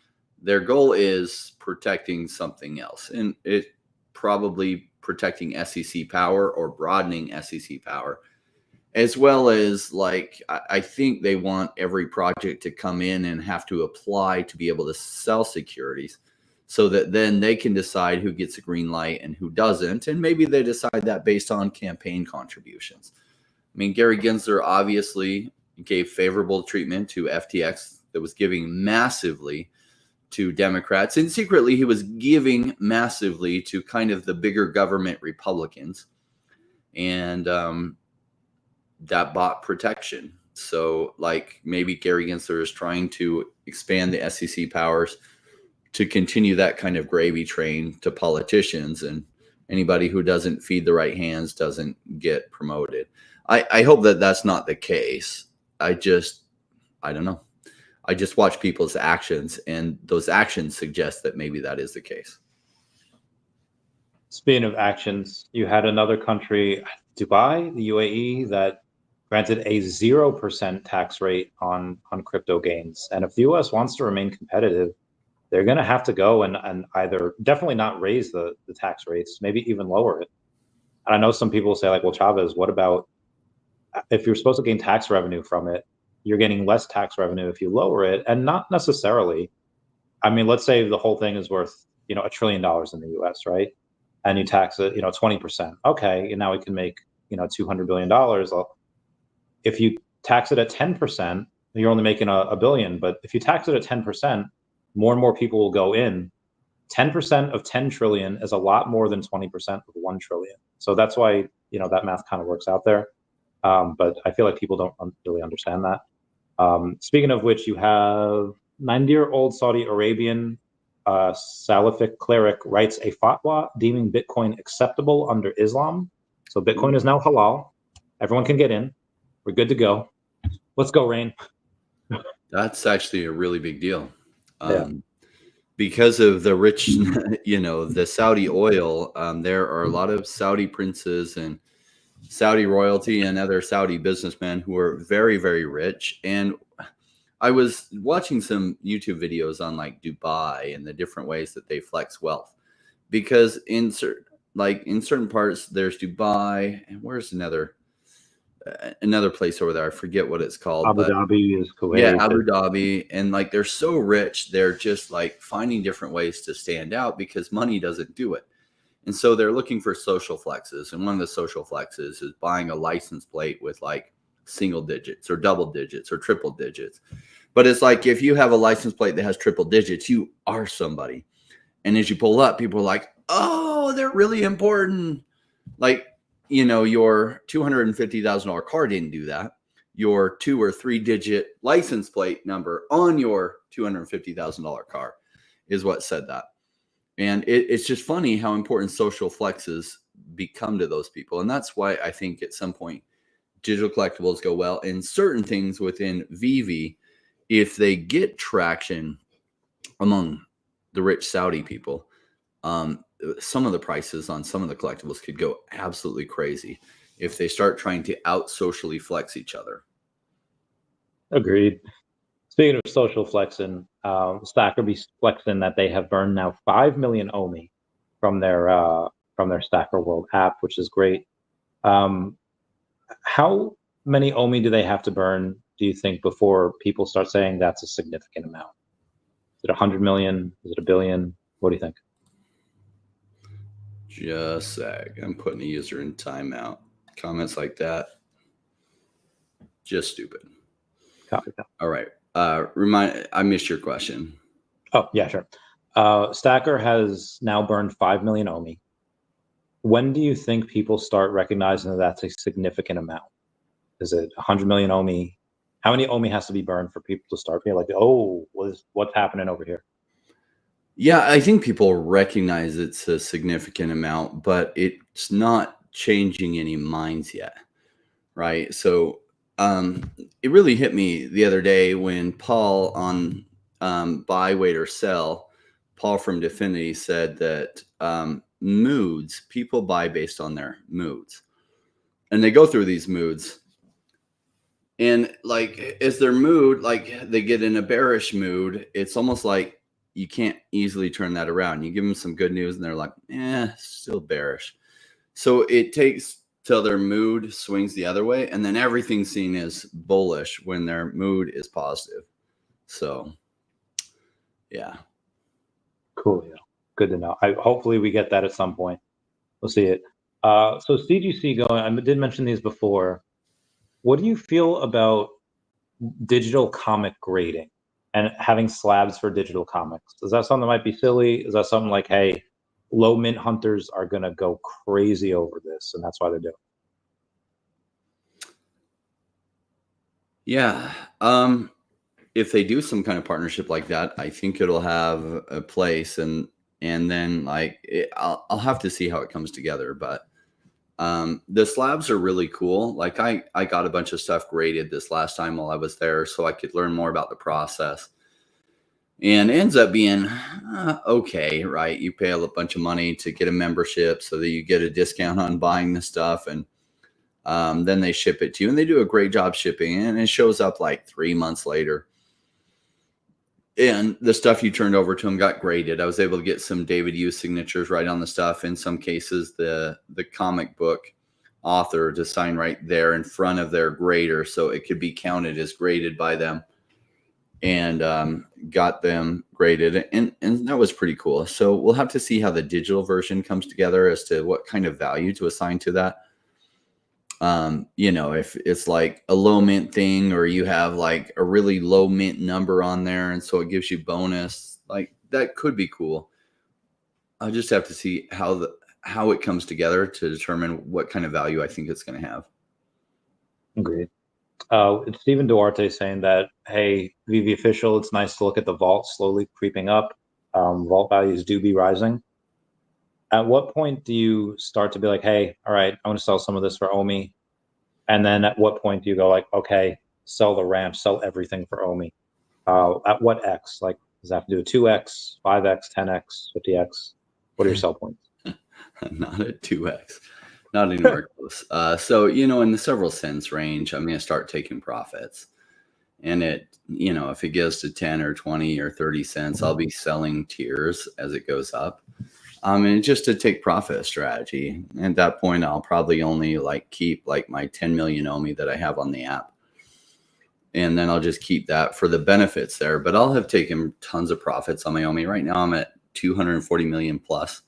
Their goal is protecting something else, and it probably protecting SEC power or broadening SEC power, as well as like I think they want every project to come in and have to apply to be able to sell securities, so that then they can decide who gets a green light and who doesn't. And maybe they decide that based on campaign contributions. I mean, Gary Gensler obviously gave favorable treatment to FTX that was giving massively to Democrats. And secretly, he was giving massively to kind of the bigger government Republicans. And that bought protection. So like maybe Gary Gensler is trying to expand the SEC powers to continue that kind of gravy train to politicians, and anybody who doesn't feed the right hands doesn't get promoted. I hope that that's not the case. I don't know. I just watch people's actions, and those actions suggest that maybe that is the case. Speaking of actions, you had another country, Dubai, the UAE, that granted a 0% tax rate on crypto gains. And if the US wants to remain competitive, they're going to have to go and either definitely not raise the tax rates, maybe even lower it. And I know some people say like, well, Chavez, what about if you're supposed to gain tax revenue from it, you're getting less tax revenue if you lower it? And not necessarily. I mean, let's say the whole thing is worth, $1 trillion in the US, right? And you tax it, 20%. Okay, and now we can make, $200 billion. If you tax it at 10%, you're only making a billion. But if you tax it at 10%, more and more people will go in. 10% of 10 trillion is a lot more than 20% of 1 trillion. So that's why, that math kind of works out there. But I feel like people don't really understand that. Speaking of which, you have 90-year-old Saudi Arabian Salafic cleric writes a fatwa deeming Bitcoin acceptable under Islam. So Bitcoin is now halal. Everyone can get in. We're good to go. Let's go, Rain. That's actually a really big deal. Yeah. Because of the rich, the Saudi oil, there are a lot of Saudi princes and Saudi royalty and other Saudi businessmen who are very, very rich. And I was watching some YouTube videos on like Dubai and the different ways that they flex wealth, because in certain parts there's Dubai, and where's another place over there? I forget what it's called. Abu Dhabi is Kuwait. Yeah, Abu Dhabi. And like they're so rich, they're just like finding different ways to stand out because money doesn't do it. And so they're looking for social flexes. And one of the social flexes is buying a license plate with like single digits or double digits or triple digits. But it's like if you have a license plate that has triple digits, you are somebody. And as you pull up, people are like, oh, they're really important. Like, your $250,000 car didn't do that. Your 2 or 3 digit license plate number on your $250,000 car is what said that. And it's just funny how important social flexes become to those people. And that's why I think at some point digital collectibles go well. And certain things within VeVe, if they get traction among the rich Saudi people, some of the prices on some of the collectibles could go absolutely crazy if they start trying to out socially flex each other. Agreed. Speaking of social flexing, Stacker be flexing that they have burned now 5 million OMI from their Stacker World app, which is great. How many OMI do they have to burn, do you think, before people start saying that's a significant amount? Is it 100 million? Is it a billion? What do you think? Just a sec. I'm putting a user in timeout. Comments like that, just stupid. Copy. All right. I missed your question. Oh, yeah, sure. Stacker has now burned 5 million OMI. When do you think people start recognizing that that's a significant amount? Is it 100 million OMI? How many OMI has to be burned for people to start being like, oh, what's happening over here? Yeah, I think people recognize it's a significant amount, but it's not changing any minds yet, right? So it really hit me the other day when Paul on Buy, Wait, or Sell, Paul from Definity said that moods, people buy based on their moods. And they go through these moods. And like, as their mood, like they get in a bearish mood, it's almost like you can't easily turn that around. You give them some good news and they're like, still bearish. So it takes till their mood swings the other way, and then everything's seen as bullish when their mood is positive. So, yeah. Cool. Yeah. Good to know. Hopefully we get that at some point. We'll see it. So CGC going, I did mention these before. What do you feel about digital comic grading and having slabs for digital comics? Is that something that might be silly? Is that something like, hey, low mint hunters are going to go crazy over this, and that's why they're doing it? Yeah. If they do some kind of partnership like that, I think it'll have a place, and then I'll have to see how it comes together. But the slabs are really cool. Like I got a bunch of stuff graded this last time while I was there, so I could learn more about the process. And it ends up being okay, right? You pay a bunch of money to get a membership so that you get a discount on buying the stuff, and then they ship it to you, and they do a great job shipping, and it shows up like 3 months later. And the stuff you turned over to them got graded. I was able to get some David Hughes signatures right on the stuff. In some cases, the comic book author to sign right there in front of their grader, so it could be counted as graded by them, and got them graded. And that was pretty cool. So we'll have to see how the digital version comes together as to what kind of value to assign to that. If it's like a low mint thing, or you have like a really low mint number on there, and so it gives you bonus, like that could be cool. I'll just have to see how it comes together to determine what kind of value I think it's going to have. Agreed. It's Stephen Duarte saying that, hey, VeVe official, it's nice to look at the vault slowly creeping up. Vault values do be rising. At what point do you start to be like, hey, all right, I want to sell some of this for OMI? And then at what point do you go like, okay, sell the ramp, sell everything for OMI? At what X? Like, does that have to do with 2X, 5X, 10X, 50X? What are your sell points? Not at 2X, not anywhere close. So, in the several cents range, I'm going to start taking profits. And if it goes to 10 or 20 or 30 cents, I'll be selling tiers as it goes up. And just to take profit strategy. At that point, I'll probably only keep my 10 million OMI that I have on the app. And then I'll just keep that for the benefits there. But I'll have taken tons of profits on my OMI. Right now, I'm at 240 million plus.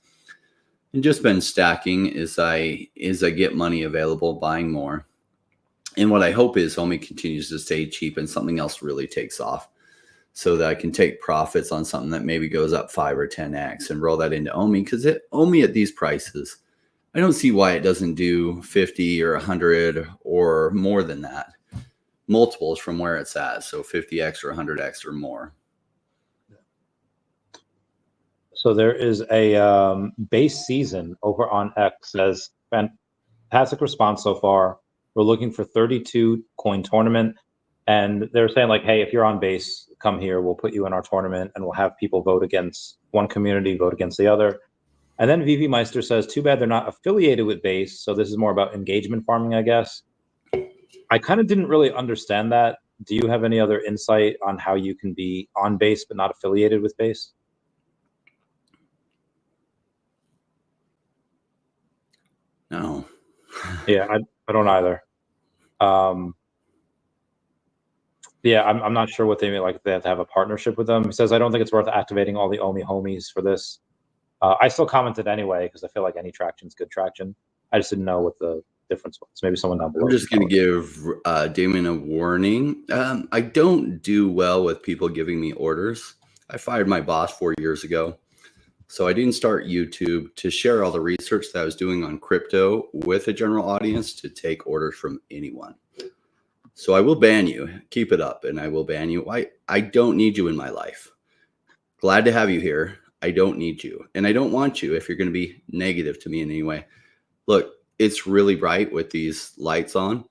And just been stacking as I get money available, buying more. And what I hope is OMI continues to stay cheap and something else really takes off, so that I can take profits on something that maybe goes up 5 or 10x and roll that into OMI. Because OMI at these prices, I don't see why it doesn't do 50 or 100 or more than that. Multiples from where it's at. So 50x or 100x or more. So there is a base season over on X. Says fantastic response so far. We're looking for 32 coin tournament. And they're saying like, hey, if you're on base, come here. We'll put you in our tournament, and we'll have people vote against one community, vote against the other. And then VeVe Meister says, too bad they're not affiliated with base. So this is more about engagement farming, I guess. I kind of didn't really understand that. Do you have any other insight on how you can be on base but not affiliated with base? No. Yeah, I don't either. Yeah, I'm not sure what they mean. Like, they have to have a partnership with them. He says, I don't think it's worth activating all the OMI homies for this. I still commented anyway because I feel like any traction is good traction. I just didn't know what the difference was. Maybe someone down below. I'm just going to give Damon a warning. I don't do well with people giving me orders. I fired my boss 4 years ago. So I didn't start YouTube to share all the research that I was doing on crypto with a general audience to take orders from anyone. So I will ban you. Keep it up and I will ban you. I don't need you in my life. Glad to have you here. I don't need you. And I don't want you if you're going to be negative to me in any way. Look, it's really bright with these lights on,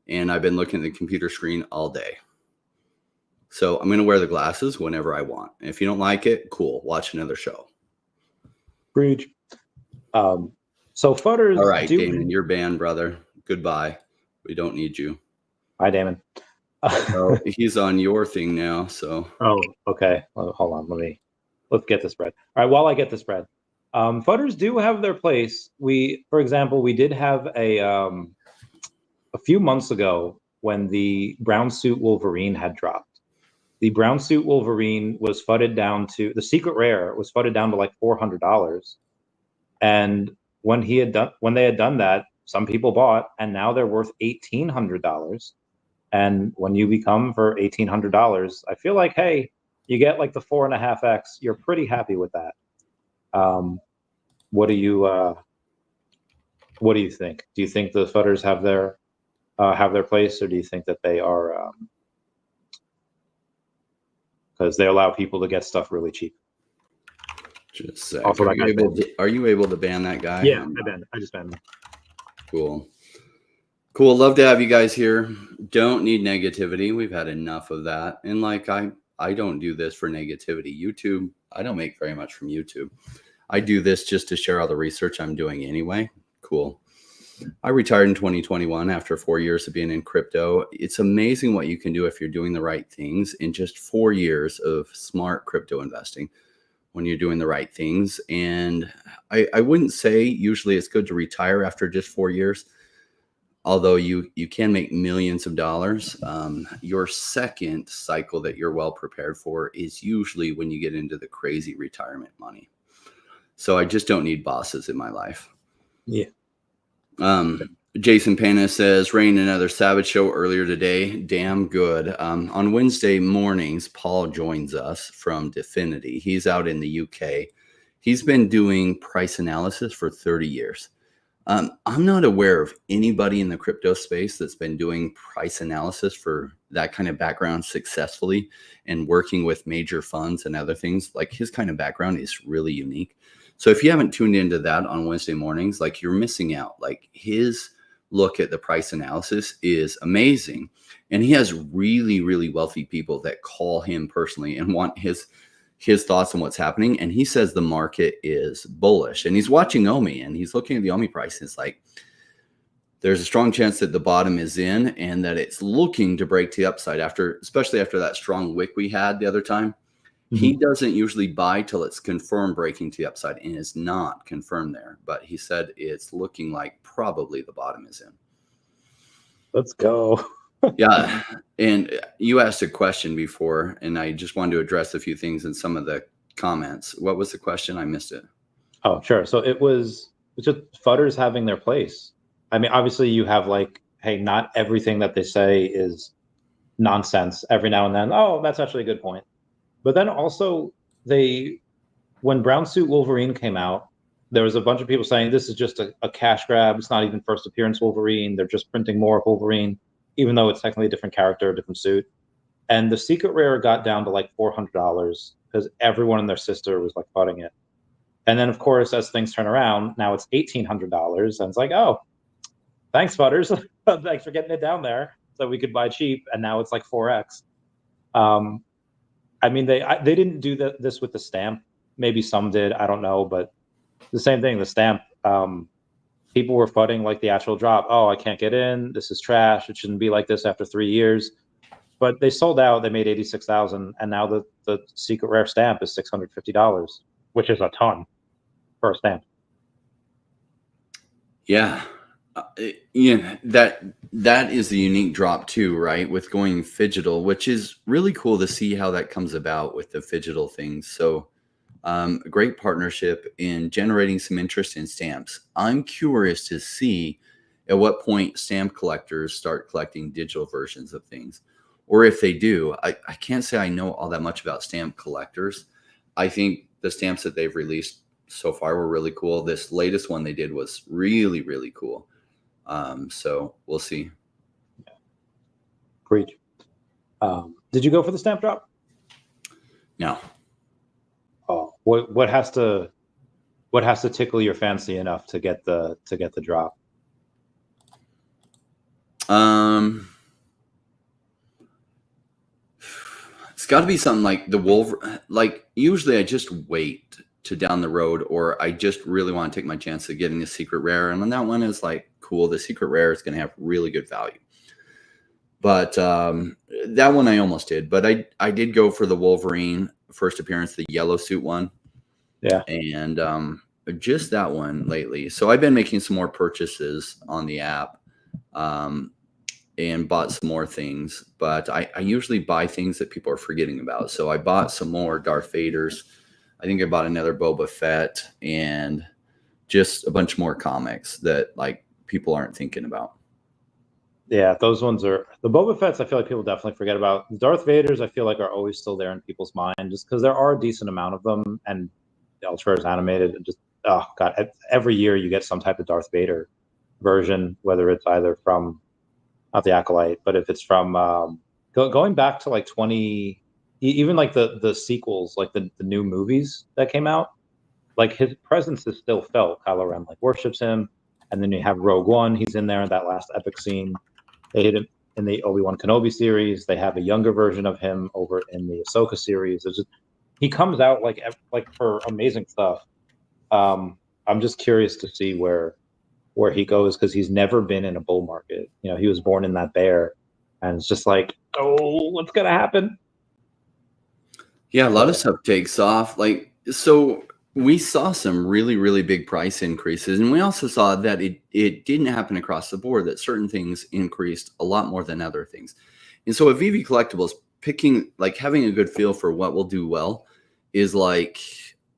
and I've been looking at the computer screen all day. So I'm going to wear the glasses whenever I want. If you don't like it, cool. Watch another show. Preach. So Futters. All right, Damon, you're banned, brother. Goodbye. We don't need you. Hi, Damon. Oh, he's on your thing now. So. Oh, okay. Well, hold on. Let's get this bread. All right. While I get this bread, Futters do have their place. For example, we did have a few months ago when the brown suit Wolverine had dropped. The brown suit Wolverine was fudded down to the secret rare was fudded down to like $400. And when they had done that, some people bought, and now they're worth $1,800. And when you become for $1,800, I feel like, hey, you get like the 4.5x. You're pretty happy with that. What do you think? Do you think the Futters have their place, or do you think that they are because they allow people to get stuff really cheap? Just a sec. Also, are you able to ban that guy? Yeah, I just banned him. Cool. Love to have you guys here. Don't need negativity. We've had enough of that. And like I don't do this for negativity. YouTube, I don't make very much from YouTube. I do this just to share all the research I'm doing anyway. Cool. I retired in 2021 after 4 years of being in crypto. It's amazing what you can do if you're doing the right things in just 4 years of smart crypto investing when you're doing the right things. And I wouldn't say usually it's good to retire after just 4 years, although you can make millions of dollars. Your second cycle that you're well prepared for is usually when you get into the crazy retirement money. So I just don't need bosses in my life. Yeah. Jason Pana says, rain another Savage show earlier today. Damn good. On Wednesday mornings, Paul joins us from Definity. He's out in the UK. He's been doing price analysis for 30 years. I'm not aware of anybody in the crypto space that's been doing price analysis for that kind of background successfully and working with major funds and other things. Like, his kind of background is really unique. So if you haven't tuned into that on Wednesday mornings, like, you're missing out. Like, his look at the price analysis is amazing. And he has really, really wealthy people that call him personally and want his thoughts on what's happening. And he says the market is bullish, and he's watching OMI and he's looking at the OMI price. And it's like, there's a strong chance that the bottom is in and that it's looking to break to the upside especially after that strong wick we had the other time. Mm-hmm. He doesn't usually buy till it's confirmed breaking to the upside, and it's not confirmed there. But he said it's looking like probably the bottom is in. Let's go. Yeah. And you asked a question before, and I just wanted to address a few things in some of the comments. What was the question? I missed it. Oh, sure. So it's just Futters having their place. I mean, obviously you have like, hey, not everything that they say is nonsense. Every now and then, oh, that's actually a good point. But then also when Brown Suit Wolverine came out, there was a bunch of people saying this is just a cash grab. It's not even first appearance Wolverine. They're just printing more of Wolverine, even though it's technically a different character, a different suit. And the secret rare got down to like $400 because everyone and their sister was like fudding it. And then, of course, as things turn around, now it's $1,800. And it's like, oh, thanks, Futters. Thanks for getting it down there so we could buy cheap. And now it's like 4x. I mean, they didn't do this with the stamp. Maybe some did. I don't know. But the same thing, the stamp, people were fudding like the actual drop. Oh, I can't get in. This is trash. It shouldn't be like this after 3 years. But they sold out. They made $86,000. And now the secret rare stamp is $650, which is a ton for a stamp. Yeah. That is the unique drop too, right? With going phygital, which is really cool to see how that comes about with the phygital things. So a great partnership in generating some interest in stamps. I'm curious to see at what point stamp collectors start collecting digital versions of things, or if they do, I can't say I know all that much about stamp collectors. I think the stamps that they've released so far were really cool. This latest one they did was really, really cool. So we'll see. Preach. Did you go for the stamp drop? No. Oh, what has to tickle your fancy enough to get the drop? It's got to be something like the Wolf. Like usually, I just wait to down the road, or I just really want to take my chance of getting a secret rare. And on that one is like, cool. The secret rare is going to have really good value. But that one I almost did. But I did go for the Wolverine first appearance, the yellow suit one. Yeah. And just that one lately. So I've been making some more purchases on the app. And bought some more things, but I usually buy things that people are forgetting about. So I bought some more Darth Vaders. I think I bought another Boba Fett and just a bunch more comics that like people aren't thinking about. Yeah, those ones are the Boba Fetts. I feel like people definitely forget about. The Darth Vaders, I feel like are always still there in people's mind, just because there are a decent amount of them, and Ultra is animated. And just oh god, every year you get some type of Darth Vader version, whether it's either from not the Acolyte, but if it's from going back to like 20, even like the sequels, like the new movies that came out, like his presence is still felt. Kylo Ren like worships him, and then you have Rogue One. He's in there in that last epic scene. They hit him in the Obi-Wan Kenobi series. They have a younger version of him over in the Ahsoka series. It's just, he comes out like for amazing stuff. I'm just curious to see where he goes, because he's never been in a bull market. You know, he was born in that bear, and it's just like, oh, what's gonna happen? Yeah, a lot of stuff takes off. Like, so we saw some really, really big price increases, and we also saw that it didn't happen across the board, that certain things increased a lot more than other things. And so at VeVe Collectibles, picking, like having a good feel for what will do well is like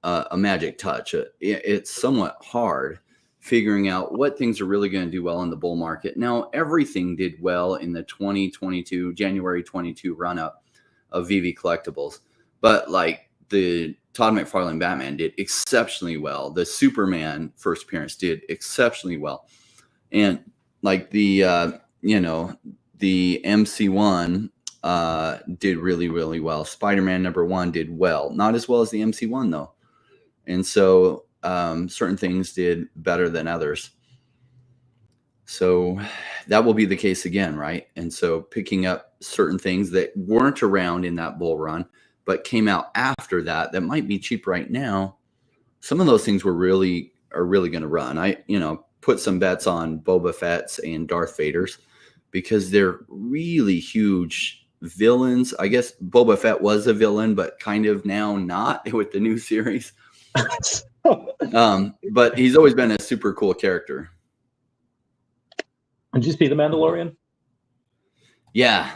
a magic touch. It's somewhat hard figuring out what things are really going to do well in the bull market. Now, everything did well in the January 22 run up of VeVe Collectibles, but like the Todd McFarlane Batman did exceptionally well. The Superman first appearance did exceptionally well. And like the MC1 did really, really well. Spider-Man #1 did well. Not as well as the MC1 though. And so certain things did better than others. So that will be the case again, right? And so picking up certain things that weren't around in that bull run, but came out after that might be cheap right now. Some of those things are really going to run. I put some bets on Boba Fett's and Darth Vader's because they're really huge villains. I guess Boba Fett was a villain, but kind of now not with the new series. But he's always been a super cool character. Did you see The Mandalorian? Yeah.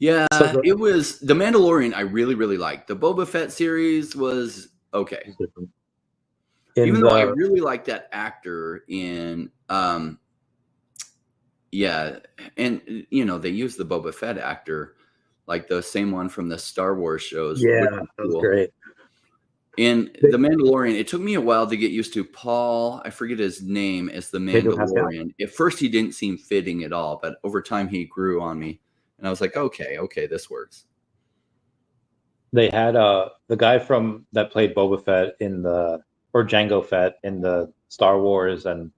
So it was The Mandalorian. I really, really liked. The Boba Fett series was okay. Even though I really like that actor in, and they use the Boba Fett actor, like the same one from the Star Wars shows. Yeah, that was great. And The Mandalorian, it took me a while to get used to Paul, I forget his name, as the Mandalorian. At first, he didn't seem fitting at all, but over time, he grew on me. And I was like, okay, this works. They had the guy that played Boba Fett or Jango Fett in the Star Wars, and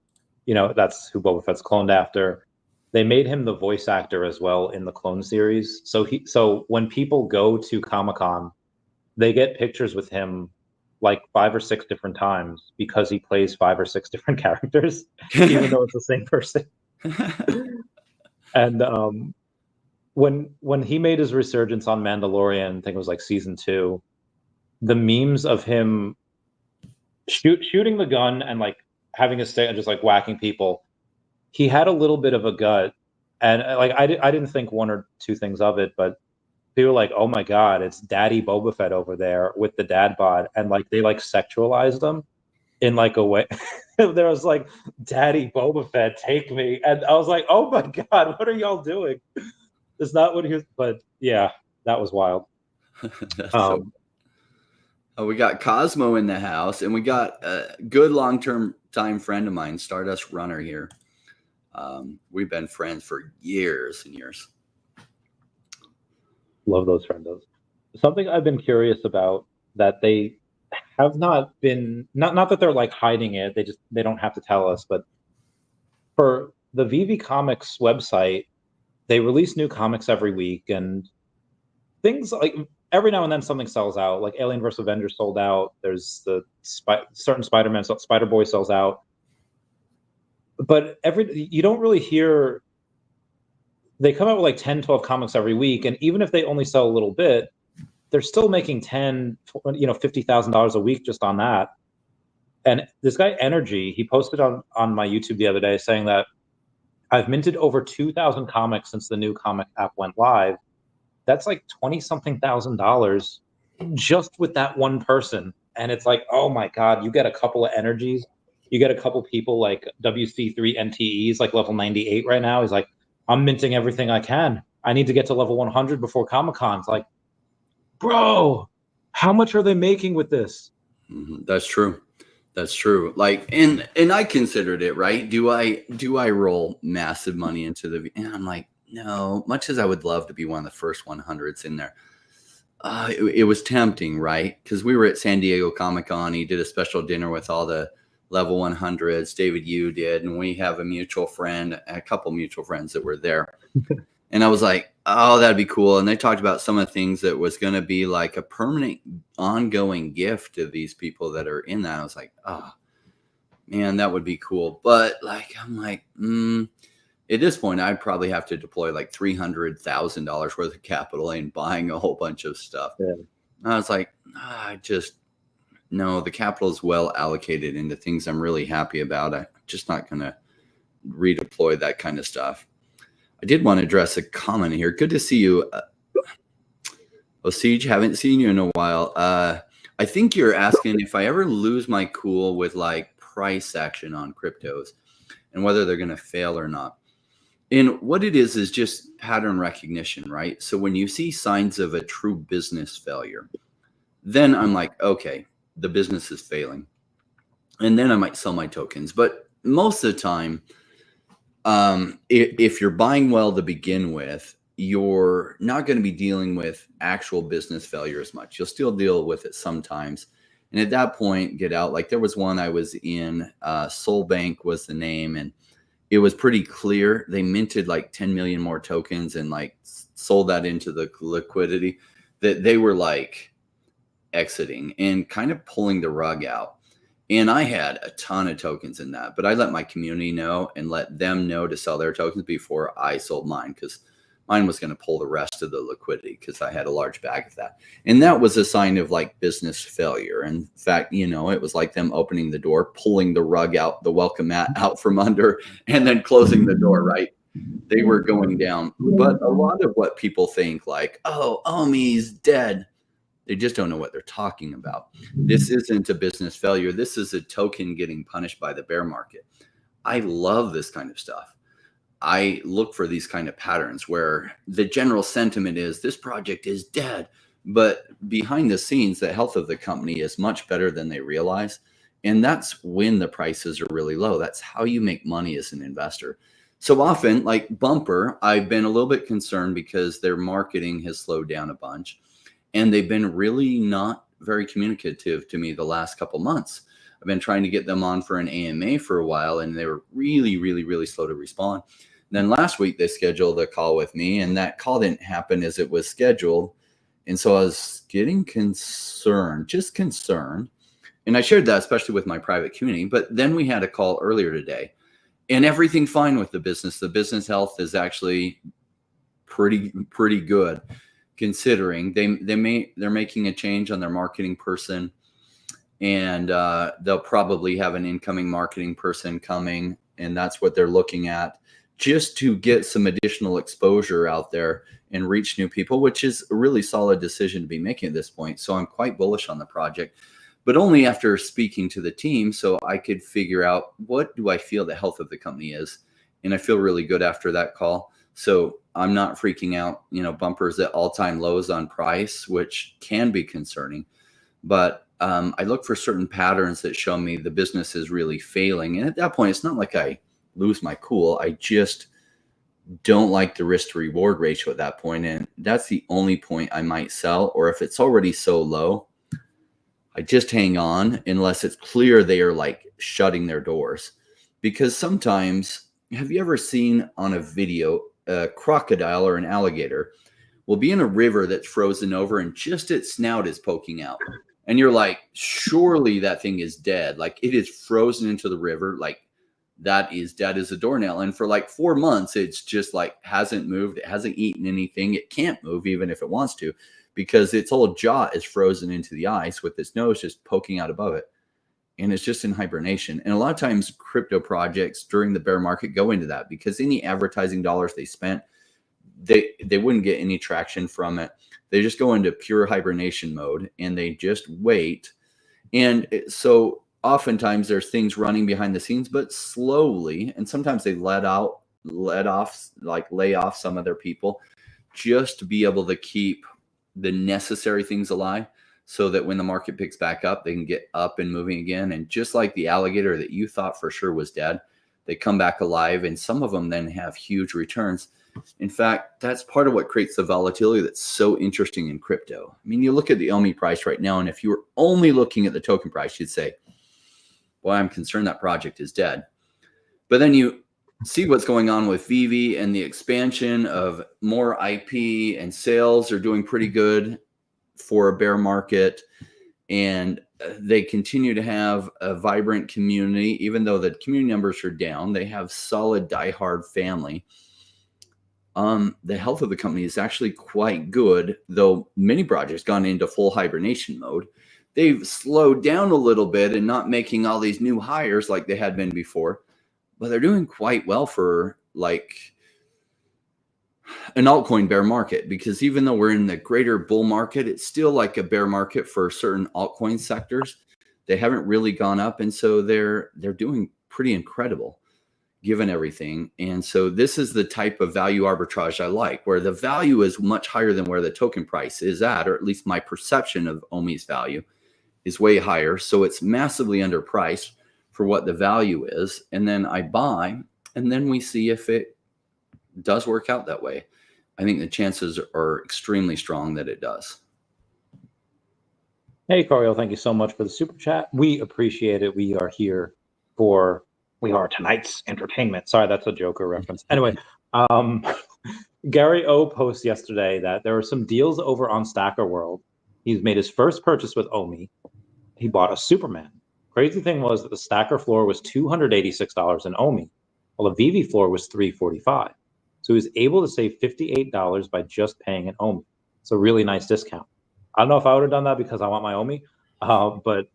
that's who Boba Fett's cloned after. They made him the voice actor as well in the Clone series. So when people go to Comic-Con, they get pictures with him like 5 or 6 different times because he plays 5 or 6 different characters, even though it's the same person. And when he made his resurgence on Mandalorian, I think it was like season 2, the memes of him shooting the gun and like having a stick and just like whacking people, he had a little bit of a gut, and like I didn't think 1 or 2 things of it, but people were like, oh my god, it's Daddy Boba Fett over there with the dad bod, and like they like sexualized him in like a way. There was like, Daddy Boba Fett, take me, and I was like, oh my god, what are y'all doing? It's not what he was, but yeah, that was wild. That's so. We got Cosmo in the house, and we got a good long-term time friend of mine, Stardust Runner here. We've been friends for years and years. Love those friendos. Something I've been curious about that they have not been, not that they're like hiding it, they don't have to tell us, but for the VeVe Comics website, they release new comics every week, and things like every now and then something sells out. Like Alien vs. Avengers sold out. There's the certain Spider-Man, Spider-Boy sells out. But you don't really hear. They come out with like 10, 12 comics every week, and even if they only sell a little bit, they're still making $50,000 a week just on that. And this guy Energy, he posted on my YouTube the other day saying that I've minted over 2,000 comics since the new comic app went live. That's like 20-something $1,000 just with that one person. And it's like, oh my God, you get a couple of energies. You get a couple people like WC3 NTEs, like level 98 right now. He's like, I'm minting everything I can. I need to get to level 100 before Comic-Con. It's like, bro, how much are they making with this? That's true. That's true. Like, and I considered it, right? Do I roll massive money into the, and I'm like, no, much as I would love to be one of the first 100s in there. It was tempting, right? Because we were at San Diego Comic-Con. He did a special dinner with all the level 100s. David Yu did. And we have a couple mutual friends that were there. And I was like, oh, that'd be cool. And they talked about some of the things that was going to be like a permanent ongoing gift to these people that are in that. I was like, oh, man, that would be cool. But like, I'm like, at this point, I'd probably have to deploy like $300,000 worth of capital in buying a whole bunch of stuff. Yeah. I was like, no, the capital is well allocated into things I'm really happy about. I'm just not going to redeploy that kind of stuff. I did want to address a comment here. Good to see you. Siege, haven't seen you in a while. I think you're asking if I ever lose my cool with like price action on cryptos and whether they're going to fail or not. And what it is just pattern recognition, right? So when you see signs of a true business failure, then I'm like, okay, the business is failing. And then I might sell my tokens. But most of the time, if you're buying well to begin with, you're not going to be dealing with actual business failure as much. You'll still deal with it sometimes. And at that point, get out. Like there was one I was in, Soul Bank was the name, and it was pretty clear. They minted like 10 million more tokens and like sold that into the liquidity that they were like exiting and kind of pulling the rug out. And I had a ton of tokens in that, but I let my community know and let them know to sell their tokens before I sold mine, because mine was going to pull the rest of the liquidity because I had a large bag of that. And that was a sign of like business failure. In fact, it was like them opening the door, pulling the rug out, the welcome mat out from under, and then closing the door, right? They were going down. But a lot of what people think like, oh, OMI's dead. They just don't know what they're talking about. This isn't a business failure. This is a token getting punished by the bear market. I love this kind of stuff. I look for these kind of patterns where the general sentiment is this project is dead, but behind the scenes, the health of the company is much better than they realize. And that's when the prices are really low. That's how you make money as an investor. So often, like Bumper, I've been a little bit concerned because their marketing has slowed down a bunch. And they've been really not very communicative to me the last couple months. I've been trying to get them on for an AMA for a while, and they were really, really, really slow to respond. And then last week, they scheduled a call with me, and that call didn't happen as it was scheduled. And so I was getting concerned, just concerned. And I shared that, especially with my private community. But then we had a call earlier today, and everything fine with the business. The business health is actually pretty good. Considering they're making a change on their marketing person, and they'll probably have an incoming marketing person coming, and that's what they're looking at, just to get some additional exposure out there and reach new people, which is a really solid decision to be making at this point. So I'm quite bullish on the project, but only after speaking to the team so I could figure out what do I feel the health of the company is. And I feel really good after that call. So I'm not freaking out, bumpers at all-time lows on price, which can be concerning. But I look for certain patterns that show me the business is really failing. And at that point, it's not like I lose my cool. I just don't like the risk to reward ratio at that point. And that's the only point I might sell. Or if it's already so low, I just hang on unless it's clear they are like shutting their doors. Because sometimes, have you ever seen on a video a crocodile or an alligator will be in a river that's frozen over and just its snout is poking out? And you're like, surely that thing is dead. Like it is frozen into the river. Like that is dead as a doornail. And for like 4 months, it's just like hasn't moved. It hasn't eaten anything. It can't move even if it wants to, because its whole jaw is frozen into the ice with its nose just poking out above it. And it's just in hibernation. And a lot of times crypto projects during the bear market go into that, because any advertising dollars they spent, they wouldn't get any traction from it. They just go into pure hibernation mode and they just wait. And so oftentimes there's things running behind the scenes, but slowly. And sometimes they lay off some of their people just to be able to keep the necessary things alive, so that when the market picks back up, they can get up and moving again. And just like the alligator that you thought for sure was dead, they come back alive. And some of them then have huge returns. In fact, that's part of what creates the volatility that's so interesting in crypto. I mean, you look at the OMI price right now, and if you were only looking at the token price, you'd say, well, I'm concerned that project is dead. But then you see what's going on with VeVe and the expansion of more IP, and sales are doing pretty good for a bear market. And they continue to have a vibrant community. Even though the community numbers are down, they have solid diehard family. The health of the company is actually quite good, though many projects gone into full hibernation mode. They've slowed down a little bit and not making all these new hires like they had been before, but they're doing quite well for like an altcoin bear market, because even though we're in the greater bull market, it's still like a bear market for certain altcoin sectors. They haven't really gone up, and so they're doing pretty incredible given everything. And so this is the type of value arbitrage I like, where the value is much higher than where the token price is at, or at least my perception of OMI's value is way higher. So it's massively underpriced for what the value is. And then I buy, and then we see if it does work out that way. I think the chances are extremely strong that it does. Hey, Corio, thank you so much for the super chat. We appreciate it. We are here for tonight's entertainment. Sorry, that's a Joker reference. Anyway, Gary O posts yesterday that there are some deals over on Stacker World. He's made his first purchase with OMI. He bought a Superman. Crazy thing was that the Stacker floor was $286 in OMI, while the VeVe floor was $345. So he was able to save $58 by just paying an OMI. It's a really nice discount. I don't know if I would have done that because I want my OMI, but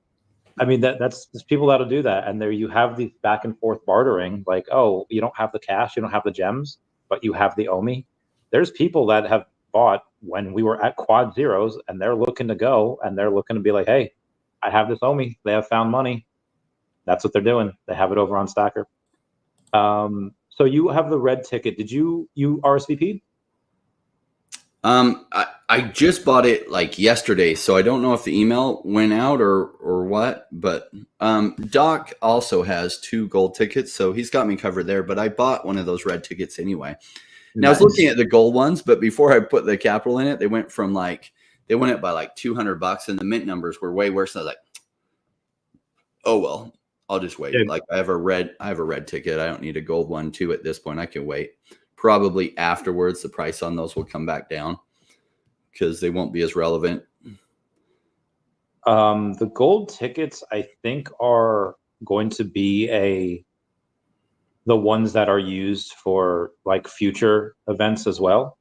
I mean, there's people that'll do that. And there you have the back and forth bartering, like, oh, you don't have the cash, you don't have the gems, but you have the OMI. There's people that have bought when we were at quad zeros, and they're looking to go, and they're looking to be like, hey, I have this OMI. They have found money. That's what they're doing. They have it over on Stacker. So you have the red ticket. Did you RSVP'd? I just bought it like yesterday, so I don't know if the email went out or what, but Doc also has 2 gold tickets, so he's got me covered there, but I bought one of those red tickets anyway. Now, nice. I was looking at the gold ones, but before I put the capital in it, they went up by like $200, and the mint numbers were way worse. And I was like, oh, well, I'll just wait. Yeah. Like I have a red ticket. I don't need a gold one too at this point. I can wait. Probably afterwards, the price on those will come back down because they won't be as relevant. The gold tickets, I think, are going to be the ones that are used for like future events as well.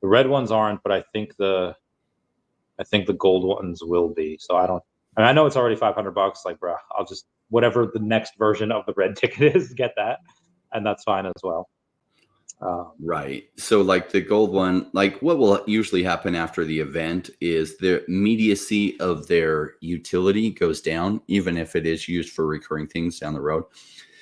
The red ones aren't, but I think the gold ones will be. So I know it's already $500. Like, bro, I'll just whatever the next version of the red ticket is, get that, and that's fine as well. Right. So like the gold one, like what will usually happen after the event is the immediacy of their utility goes down, even if it is used for recurring things down the road.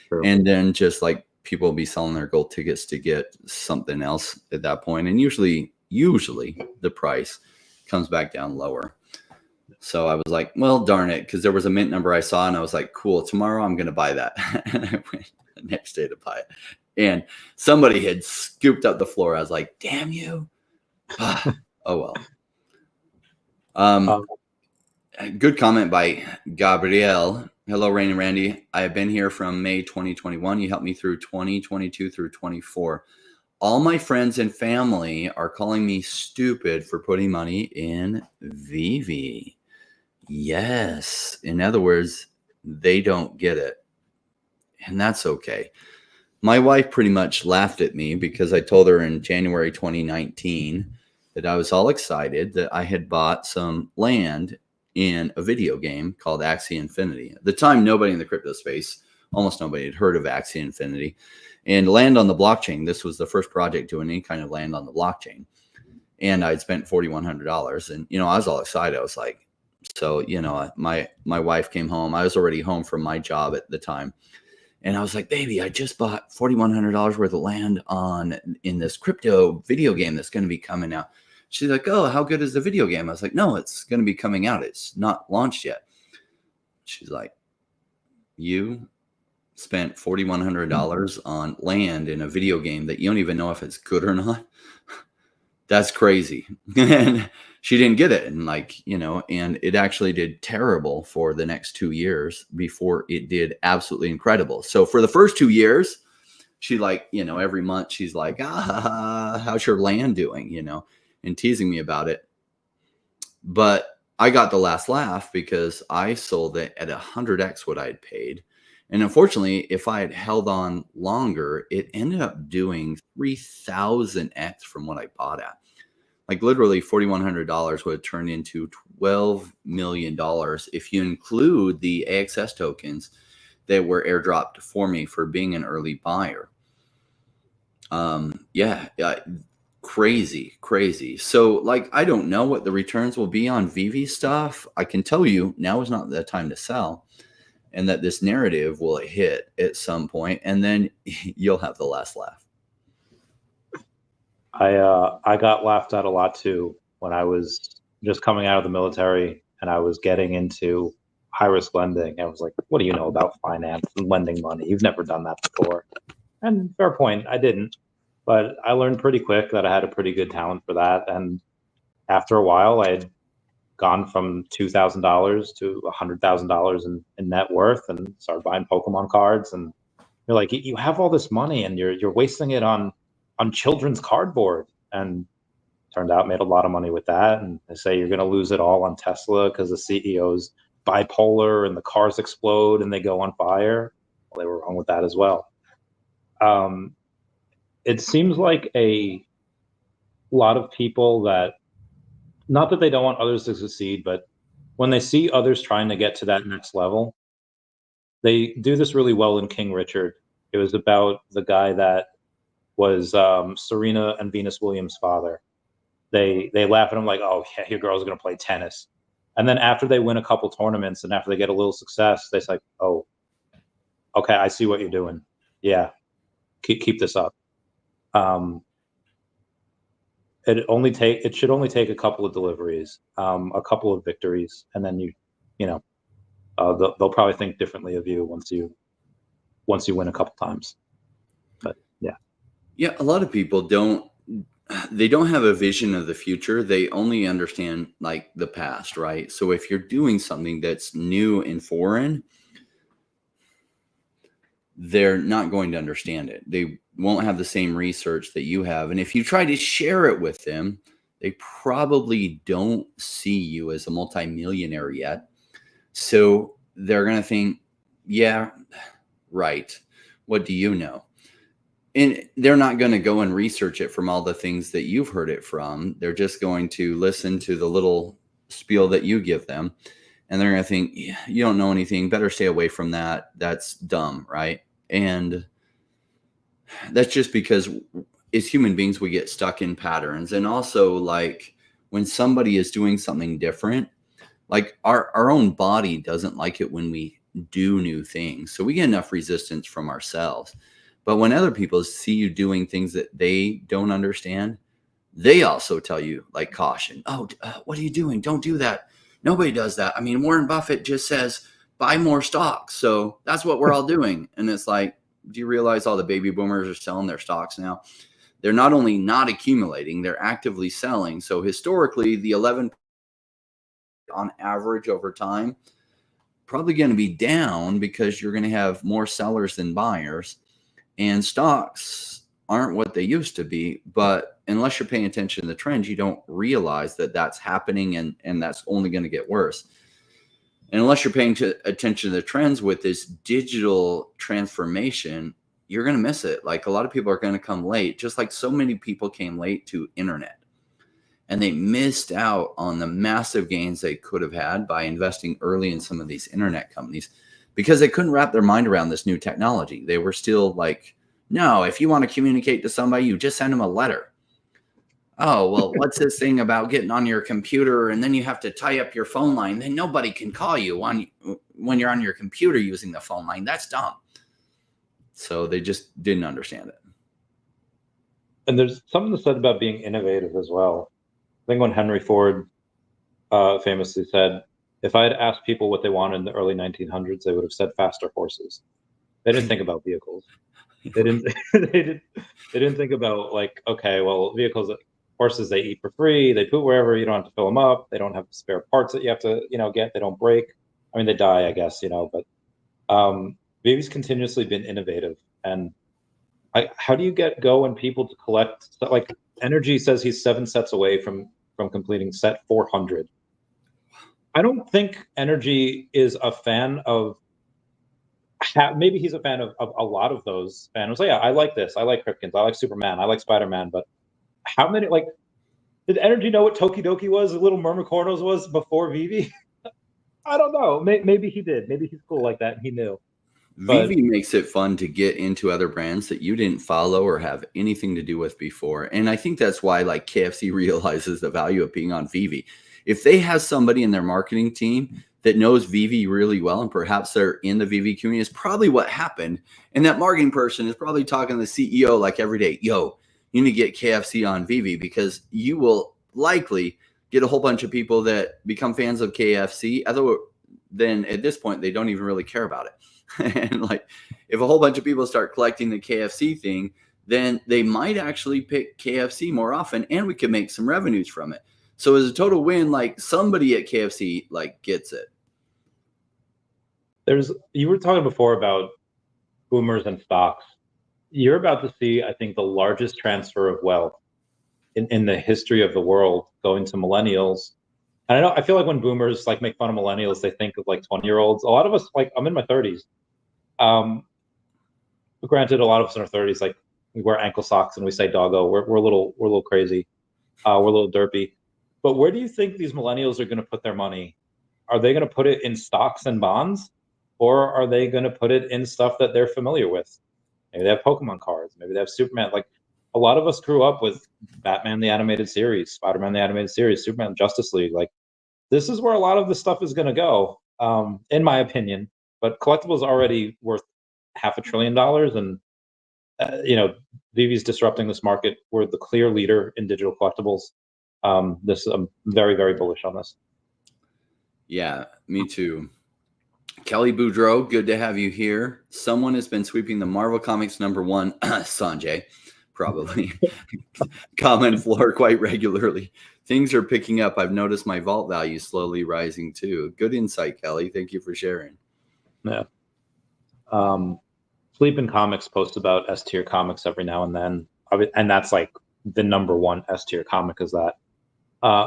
Sure. And then just like people will be selling their gold tickets to get something else at that point. And usually the price comes back down lower. So I was like, well, darn it. Cause there was a mint number I saw and I was like, cool, tomorrow I'm going to buy that. And I went the next day to buy it. And somebody had scooped up the floor. I was like, damn you. Oh, well. Good comment by Gabrielle. Hello, Rain and Randy. I have been here from May 2021. You helped me through 2022 through 24. All my friends and family are calling me stupid for putting money in VeVe. Yes. In other words, they don't get it. And that's okay. My wife pretty much laughed at me because I told her in January 2019 that I was all excited that I had bought some land in a video game called Axie Infinity. At the time, nobody in the crypto space, almost nobody had heard of Axie Infinity. And land on the blockchain, this was the first project doing any kind of land on the blockchain. And I'd spent $4,100. And, I was all excited. I was like, so, my wife came home. I was already home from my job at the time. And I was like, baby, I just bought $4,100 worth of land in this crypto video game that's going to be coming out. She's like, oh, how good is the video game? I was like, no, it's going to be coming out. It's not launched yet. She's like, you spent $4,100 on land in a video game that you don't even know if it's good or not. That's crazy. And she didn't get it. And and it actually did terrible for the next 2 years before it did absolutely incredible. So for the first 2 years, she every month she's like, how's your land doing? And teasing me about it. But I got the last laugh because I sold it at 100x what I had paid. And unfortunately, if I had held on longer, it ended up doing 3,000x from what I bought at. Like literally $4,100 would have turned into $12 million if you include the AXS tokens that were airdropped for me for being an early buyer. Crazy. So I don't know what the returns will be on VeVe stuff. I can tell you now is not the time to sell, and that this narrative will hit at some point, and then you'll have the last laugh. I got laughed at a lot too when I was just coming out of the military and I was getting into high risk lending. I was like, what do you know about finance and lending money? You've never done that before. And fair point, I didn't. But I learned pretty quick that I had a pretty good talent for that. And after a while, I had gone from $2,000 to $100,000 in net worth and started buying Pokemon cards. And you're like, you have all this money and you're wasting it on children's cardboard. And turned out made a lot of money with that. And they say you're going to lose it all on Tesla because the CEO's bipolar and the cars explode and they go on fire. Well, they were wrong with that as well. It seems like a lot of people that, not that they don't want others to succeed, but when they see others trying to get to that next level, they do this really well in King Richard. It was about the guy that was Serena and Venus Williams' father. They laugh at him like, oh, yeah, your girl's going to play tennis. And then after they win a couple tournaments and after they get a little success, they say, oh, okay, I see what you're doing. Yeah, keep this up. It should only take a couple of deliveries, a couple of victories, and then they'll probably think differently of you once you win a couple times. But yeah, a lot of people don't have a vision of the future. They only understand the past, right? So if you're doing something that's new and foreign, they're not going to understand it. They won't have the same research that you have. And if you try to share it with them, they probably don't see you as a multimillionaire yet. So they're going to think, yeah, right. What do you know? And they're not going to go and research it from all the things that you've heard it from. They're just going to listen to the little spiel that you give them. And they're going to think, yeah, you don't know anything. Better stay away from that. That's dumb, right? And that's just because as human beings, we get stuck in patterns. And also when somebody is doing something different, our own body doesn't like it when we do new things. So we get enough resistance from ourselves. But when other people see you doing things that they don't understand, they also tell you like caution. Oh, what are you doing? Don't do that. Nobody does that. I mean, Warren Buffett just says buy more stocks. So that's what we're all doing. And it's like, do you realize all the baby boomers are selling their stocks now? They're not only not accumulating, they're actively selling. So historically, the 11 on average over time, probably going to be down because you're going to have more sellers than buyers. And stocks aren't what they used to be. But unless you're paying attention to the trends, you don't realize that that's happening, and that's only going to get worse. And unless you're paying attention to the trends with this digital transformation, you're going to miss it. Like a lot of people are going to come late, just like so many people came late to internet. And they missed out on the massive gains they could have had by investing early in some of these internet companies because they couldn't wrap their mind around this new technology. They were still like, no, if you want to communicate to somebody, you just send them a letter. Oh, well, what's this thing about getting on your computer and then you have to tie up your phone line? Then nobody can call you when you're on your computer using the phone line. That's dumb. So they just didn't understand it. And there's something said about being innovative as well. I think when Henry Ford famously said, if I had asked people what they wanted in the early 1900s, they would have said faster horses. They didn't think about vehicles. They didn't. They didn't think about like, okay, well, vehicles, horses, they eat for free. They poop wherever. You don't have to fill them up. They don't have spare parts that you have to, get. They don't break. I mean, they die, I guess, But VeVe's continuously been innovative. And how do you go when people to collect? Like Energy says he's 7 sets away from completing set 400. I don't think Energy is a fan of. Maybe he's a fan of a lot of those fans. Yeah, I like this. I like Kripkins. I like Superman. I like Spider-Man. But how many, did Energy know what Tokidoki was, Little Mermicornos was before VeVe? I don't know. Maybe he did. Maybe he's cool like that and he knew. VeVe makes it fun to get into other brands that you didn't follow or have anything to do with before. And I think that's why like KFC realizes the value of being on VeVe. If they have somebody in their marketing team that knows VeVe really well, and perhaps they're in the VeVe community, is probably what happened. And that marketing person is probably talking to the CEO like every day, yo, you need to get KFC on VeVe because you will likely get a whole bunch of people that become fans of KFC. Other than at this point, they don't even really care about it. And like, if a whole bunch of people start collecting the KFC thing, then they might actually pick KFC more often, and we could make some revenues from it. So as a total win, like somebody at KFC like gets it. You were talking before about boomers and stocks. You're about to see, I think, the largest transfer of wealth in the history of the world going to millennials. And I feel like when boomers like make fun of millennials, they think of like 20-year-olds. A lot of us, like I'm in my 30s. Granted, a lot of us in our 30s, like we wear ankle socks and we say doggo. We're a little crazy. We're a little derpy. But where do you think these millennials are going to put their money? Are they going to put it in stocks and bonds? Or are they going to put it in stuff that they're familiar with? Maybe they have Pokemon cards. Maybe they have Superman. Like a lot of us grew up with Batman, the animated series, Spider-Man, the animated series, Superman, Justice League. Like this is where a lot of this stuff is going to go, in my opinion. But collectibles are already worth $500 billion. And, VeVe's disrupting this market. We're the clear leader in digital collectibles. I'm very, very bullish on this. Yeah, me too. Kelly Boudreau, good to have you here. Someone has been sweeping the Marvel Comics #1, Sanjay, probably, common floor quite regularly. Things are picking up. I've noticed my vault value slowly rising too. Good insight, Kelly. Thank you for sharing. Yeah. Sleep in Comics posts about S tier comics every now and then. And that's like the #1 S tier comic is that.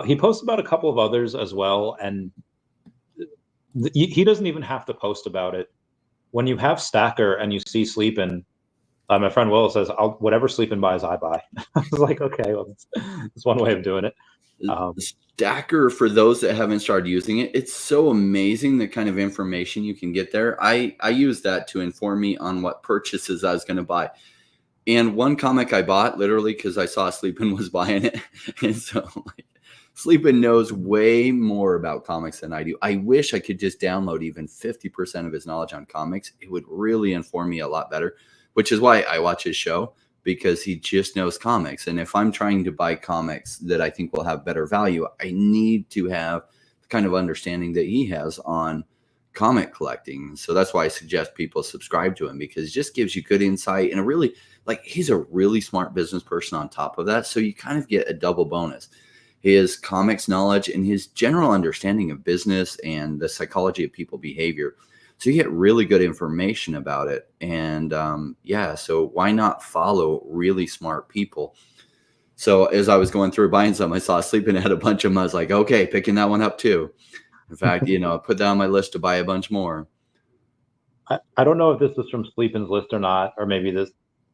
He posts about a couple of others as well. And he doesn't even have to post about it. When you have Stacker and you see Sleepin, my friend Will says, whatever Sleepin buys, I buy. I was like, okay, well, that's one way of doing it. Stacker, for those that haven't started using it, it's so amazing the kind of information you can get there. I use that to inform me on what purchases I was going to buy. And one comic I bought literally because I saw Sleepin was buying it. And so Sleepin knows way more about comics than I do. I wish I could just download even 50% of his knowledge on comics. It would really inform me a lot better. which is why I watch his show, because he just knows comics. And if I'm trying to buy comics that I think will have better value, I need to have the kind of understanding that he has on comic collecting. So that's why I suggest people subscribe to him, because it just gives you good insight, and a really, like, he's a really smart business person on top of that. So you kind of get a double bonus. His comics knowledge and his general understanding of business and the psychology of people behavior. So you get really good information about it. And yeah, so why not follow really smart people? So as I was going through buying some, I saw Sleeping had a bunch of them. I was like, okay, picking that one up too. In fact, you know, I put that on my list to buy a bunch more. I don't know if this was from Sleepin's list or not, or maybe this.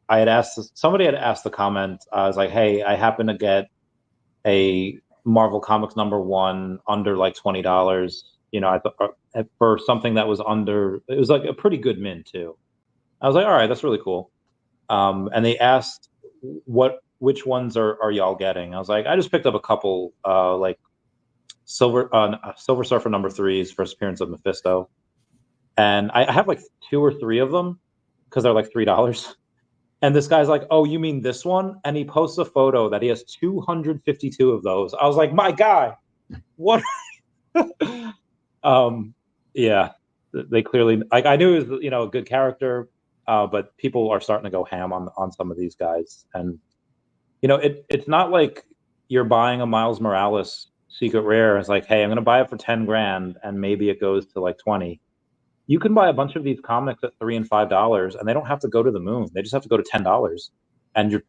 I had asked, somebody had asked the comment. I was like, hey, I happen to get a Marvel Comics #1 under like $20. You know, I thought for something that was under, it was like a pretty good mint too. I was like, all right, that's really cool. And they asked which ones are y'all getting? I was like, I just picked up a couple, like Silver Surfer #3's first appearance of Mephisto, and I have like 2 or 3 of them because they're like $3. And this guy's like, "Oh, you mean this one?" And he posts a photo that he has 252 of those. I was like, "My guy, what?" Yeah, they clearly, like, I knew he was, you know, a good character, but people are starting to go ham on some of these guys, and you know, it's not like you're buying a Miles Morales secret rare. It's like, hey, I'm going to buy it for 10 grand, and maybe it goes to like 20. You can buy a bunch of these comics at $3 and $5, and they don't have to go to the moon. They just have to go to $10, and you're,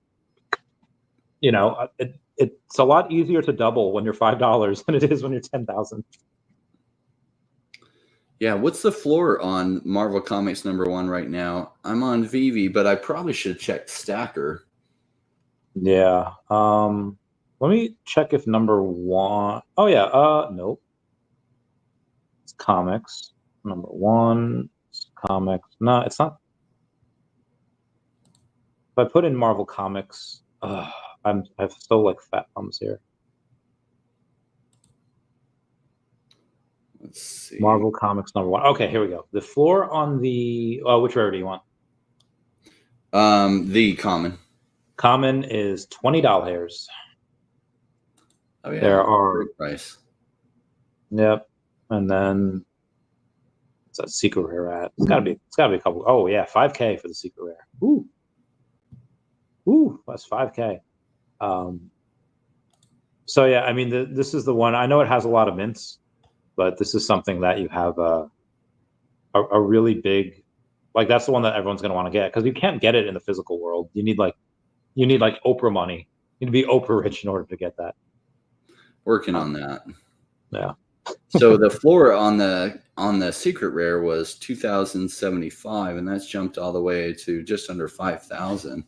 you know, it's a lot easier to double when you're $5 than it is when you're 10,000. Yeah, what's the floor on Marvel Comics #1 right now? I'm on VeVe, but I probably should check Stacker. Yeah. Let me check if #1. Oh yeah. Nope. It's comics. #1. It's comics. No, it's not. If I put in Marvel Comics, I've still like fat thumbs here. Let's see. Marvel Comics #1. Okay, here we go. The floor on the which rarity do you want? The common. Common is $20. Oh yeah, There are great price. Yep, and then it's a secret rare at. It's gotta be a couple. Oh yeah, 5K for the secret rare. Ooh, that's 5K. So yeah, I mean, this is the one. I know it has a lot of mints, but this is something that you have a really big, like, that's the one that everyone's going to want to get, because you can't get it in the physical world. You need like Oprah money. You need to be Oprah rich in order to get that. Working on that. Yeah. So the floor on the secret rare was 2,075, and that's jumped all the way to just under 5,000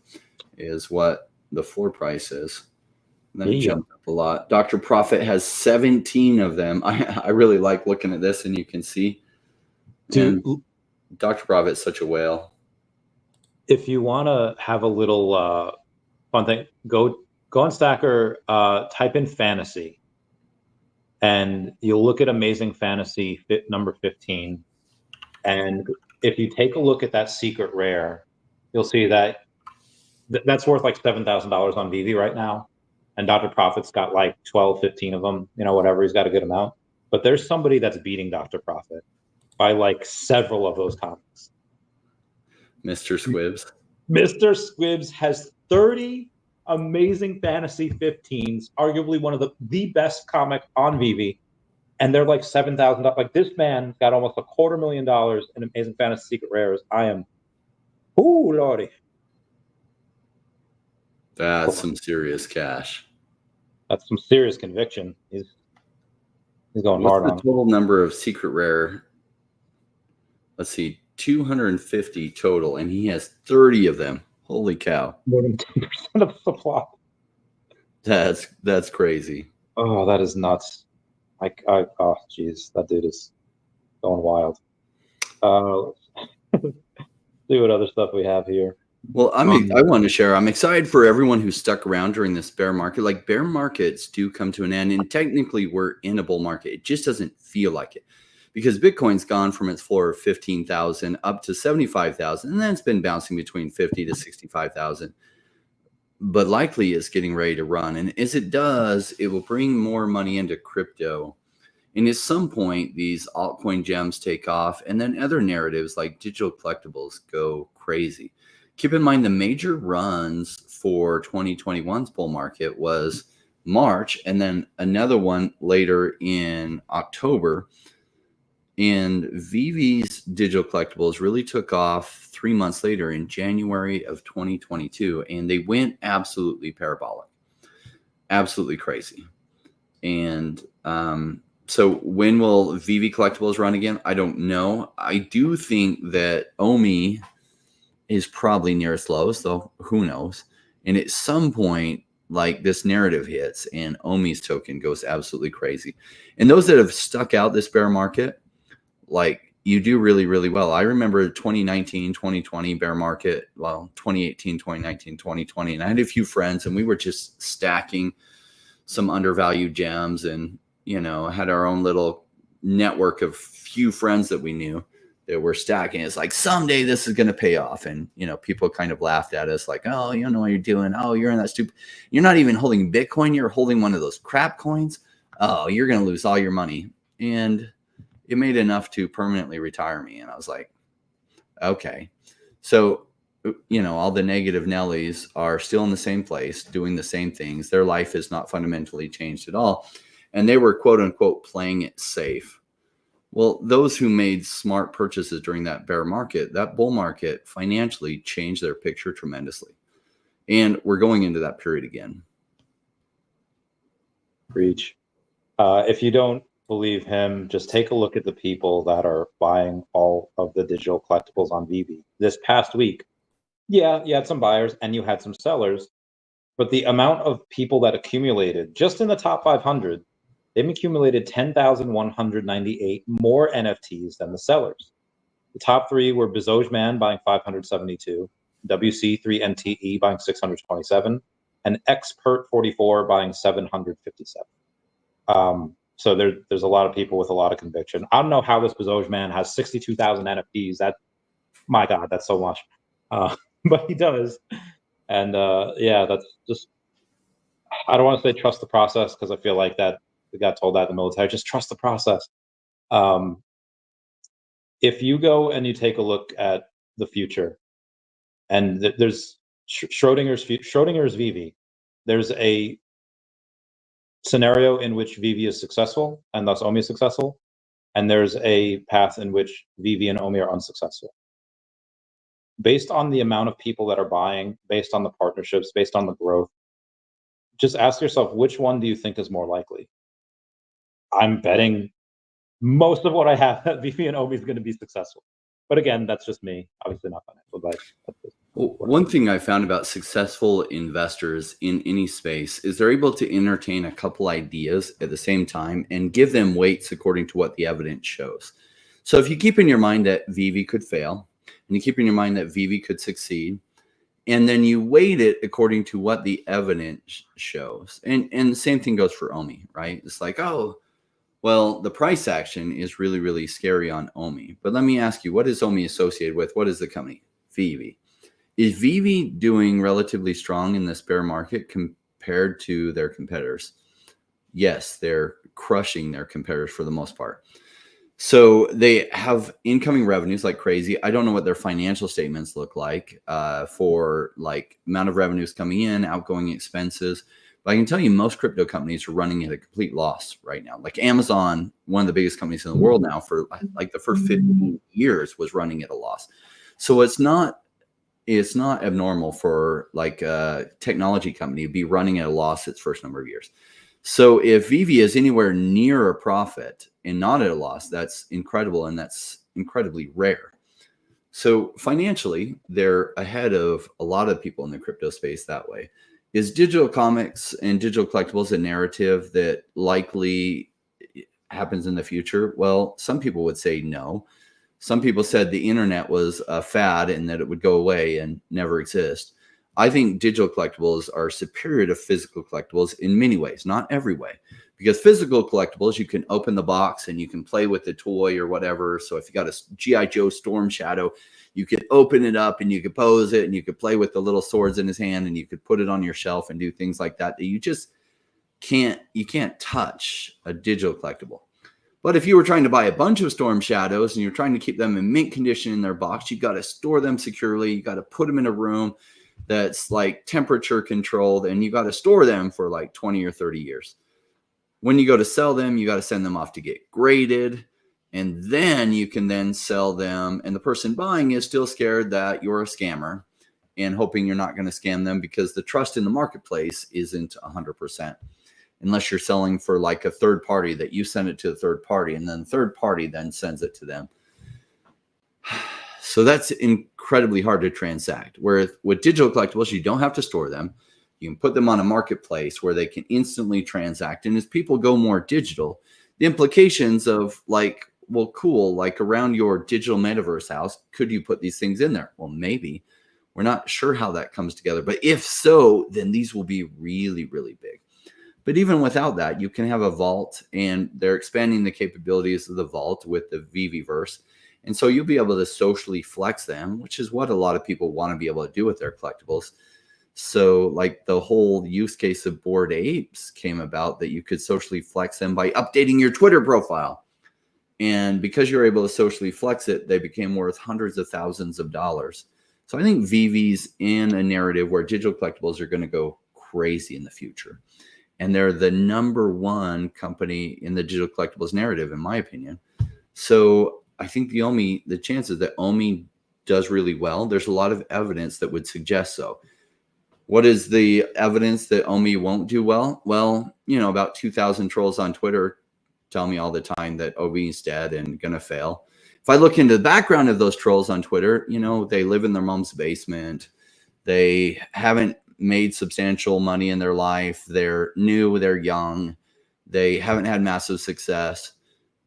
is what the floor price is. And that jumped up a lot. Dr. Prophet has 17 of them. I really like looking at this, and you can see. Dude, Dr. Prophet's such a whale. If you want to have a little fun thing, go on Stacker, type in fantasy, and you'll look at Amazing Fantasy #15. And if you take a look at that secret rare, you'll see that that's worth like $7,000 on VeVe right now. And Dr. Prophet's got like 12, 15 of them, you know, whatever. He's got a good amount. But there's somebody that's beating Dr. Prophet by like several of those comics. Mr. Squibbs. Mr. Squibbs has 30 Amazing Fantasy 15s, arguably one of the best comic on VeVe, and they're like $7,000. Like, this man got almost $250,000 in Amazing Fantasy Secret Rares. Ooh, lordy. That's some serious cash. That's some serious conviction. He's going hard on. What's the total number of secret rare? Let's see, 250 total, and he has 30 of them. Holy cow! More than 10% of the supply. That's crazy. Oh, that is nuts. Oh, geez, that dude is going wild. Let's see what other stuff we have here. Well, I wanted to share. I'm excited for everyone who stuck around during this bear market. Like, bear markets do come to an end, and technically we're in a bull market. It just doesn't feel like it, because Bitcoin's gone from its floor of 15,000 up to 75,000, and then it's been bouncing between 50 to 65,000. But likely it's getting ready to run. And as it does, it will bring more money into crypto. And at some point, these altcoin gems take off, and then other narratives like digital collectibles go crazy. Keep in mind the major runs for 2021's bull market was March, and then another one later in October. And VeVe's digital collectibles really took off 3 months later in January of 2022, and they went absolutely parabolic, absolutely crazy. And so when will VeVe collectibles run again? I don't know. I do think that OMI is probably near its lowest, though who knows? And at some point, like this narrative hits and OMI's token goes absolutely crazy. And those that have stuck out this bear market, like you do really, really well. I remember 2019, 2020 bear market, well, 2018, 2019, 2020. And I had a few friends and we were just stacking some undervalued gems and, you know, had our own little network of few friends that we knew that were stacking. It's like, someday this is going to pay off. And, you know, people kind of laughed at us like, oh, you don't know what you're doing. Oh, you're in that stupid, you're not even holding Bitcoin. You're holding one of those crap coins. Oh, you're going to lose all your money. And it made enough to permanently retire me. And I was like, okay. So, you know, all the negative Nellies are still in the same place, doing the same things. Their life has not fundamentally changed at all. And they were, quote unquote, playing it safe. Well, those who made smart purchases during that bear market, that bull market financially changed their picture tremendously. And we're going into that period again. Preach. If you don't believe him, just take a look at the people that are buying all of the digital collectibles on VeVe. This past week, yeah, you had some buyers and you had some sellers, but the amount of people that accumulated just in the top 500, they've accumulated 10,198 more NFTs than the sellers. The top three were Bezos Man buying 572, WC3NTE buying 627, and Expert44 buying 757. So there's a lot of people with a lot of conviction. I don't know how this Bezos Man has 62,000 NFTs. That, my God, that's so much. But he does. And yeah, that's just, I don't want to say trust the process because I feel like that we got told that in the military. Just trust the process. If you go and you take a look at the future, and there's Schrodinger's VeVe, there's a scenario in which VeVe is successful and thus OMI is successful, and there's a path in which VeVe and OMI are unsuccessful. Based on the amount of people that are buying, based on the partnerships, based on the growth, just ask yourself, which one do you think is more likely? I'm betting most of what I have that VeVe and OMI is going to be successful. But again, that's just me. Obviously not financial advice. Well, one thing I found about successful investors in any space is they're able to entertain a couple ideas at the same time and give them weights according to what the evidence shows. So if you keep in your mind that VeVe could fail, and you keep in your mind that VeVe could succeed, and then you weight it according to what the evidence shows. And the same thing goes for OMI, right? It's like, oh, well, the price action is really, really scary on OMI. But let me ask you, what is OMI associated with? What is the company? VeVe. Is VeVe doing relatively strong in this bear market compared to their competitors? Yes, they're crushing their competitors for the most part. So they have incoming revenues like crazy. I don't know what their financial statements look like for like amount of revenues coming in, outgoing expenses. But I can tell you most crypto companies are running at a complete loss right now. Like Amazon, one of the biggest companies in the world now, for like the first 15 years was running at a loss. So it's not abnormal for like a technology company to be running at a loss its first number of years. So if VeVe is anywhere near a profit and not at a loss, that's incredible, and that's incredibly rare. So financially, they're ahead of a lot of people in the crypto space that way. Is digital comics and digital collectibles a narrative that likely happens in the future? Well, some people would say no. Some people said the internet was a fad and that it would go away and never exist. I think digital collectibles are superior to physical collectibles in many ways, not every way, Because physical collectibles, you can open the box and you can play with the toy or whatever. So if you got a G.I. Joe Storm Shadow, you could open it up and you could pose it and you could play with the little swords in his hand and you could put it on your shelf and do things like that you just can't touch a digital collectible. But if you were trying to buy a bunch of Storm Shadows and you're trying to keep them in mint condition in their box, you got to store them securely. You got to put them in a room that's like temperature controlled, and you got to store them for like 20 or 30 years. When you go to sell them, you got to send them off to get graded, and then you can then sell them. And the person buying is still scared that you're a scammer and hoping you're not going to scam them, because the trust in the marketplace isn't 100%. Unless you're selling for like a third party, that you send it to the third party and then the third party then sends it to them. So that's incredibly hard to transact. Where with digital collectibles, you don't have to store them. You can put them on a marketplace where they can instantly transact. And as people go more digital, the implications of like, well, cool, like around your digital metaverse house, could you put these things in there? Well, maybe. We're not sure how that comes together. But if so, then these will be really, really big. But even without that, you can have a vault, and they're expanding the capabilities of the vault with the VeVeverse. And so you'll be able to socially flex them, which is what a lot of people want to be able to do with their collectibles. So like the whole use case of Bored Apes came about, that you could socially flex them by updating your Twitter profile. And because you're able to socially flex it, they became worth hundreds of thousands of dollars. So I think VeVe's in a narrative where digital collectibles are going to go crazy in the future. And they're the #1 company in the digital collectibles narrative, in my opinion. So I think the chances that OMI does really well, there's a lot of evidence that would suggest so. What is the evidence that OMI won't do well? Well, about 2,000 trolls on Twitter tell me all the time that OMI is dead and going to fail. If I look into the background of those trolls on Twitter, they live in their mom's basement. They haven't made substantial money in their life. They're new, they're young, they haven't had massive success.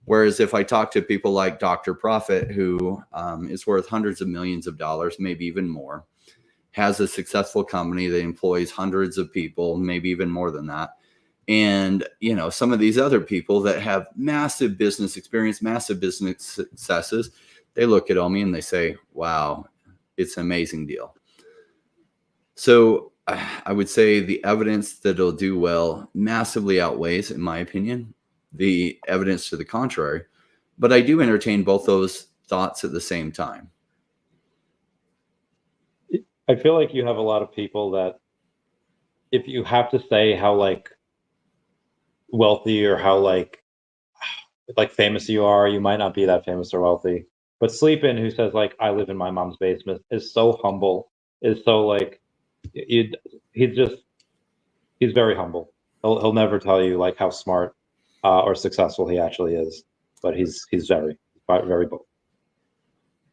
Whereas if I talk to people like Dr. Profit, who is worth hundreds of millions of dollars, maybe even more, has a successful company that employs hundreds of people, maybe even more than that. And, some of these other people that have massive business experience, massive business successes, they look at OMI and they say, wow, it's an amazing deal. So I would say the evidence that it'll do well massively outweighs, in my opinion, the evidence to the contrary. But I do entertain both those thoughts at the same time. I feel like you have a lot of people that, if you have to say how like wealthy or how like famous you are, you might not be that famous or wealthy. But Sleepin, who says like, I live in my mom's basement, is so humble, is so like, he's very humble. He'll never tell you like how smart or successful he actually is, but he's very bold.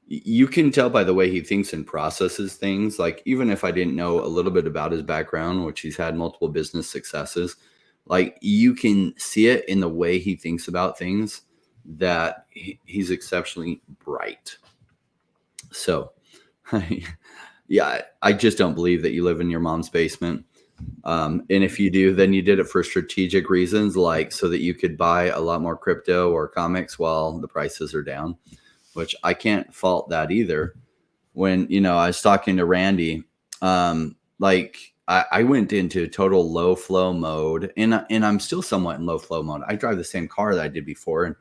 You can tell by the way he thinks and processes things. Like, even if I didn't know a little bit about his background, which he's had multiple business successes, like you can see it in the way he thinks about things, that he's exceptionally bright. So yeah, I just don't believe that you live in your mom's basement. And if you do, then you did it for strategic reasons, like so that you could buy a lot more crypto or comics while the prices are down, which I can't fault that either. When, I was talking to Randy, I went into total low flow mode, and I'm still somewhat in low flow mode. I drive the same car that I did before, and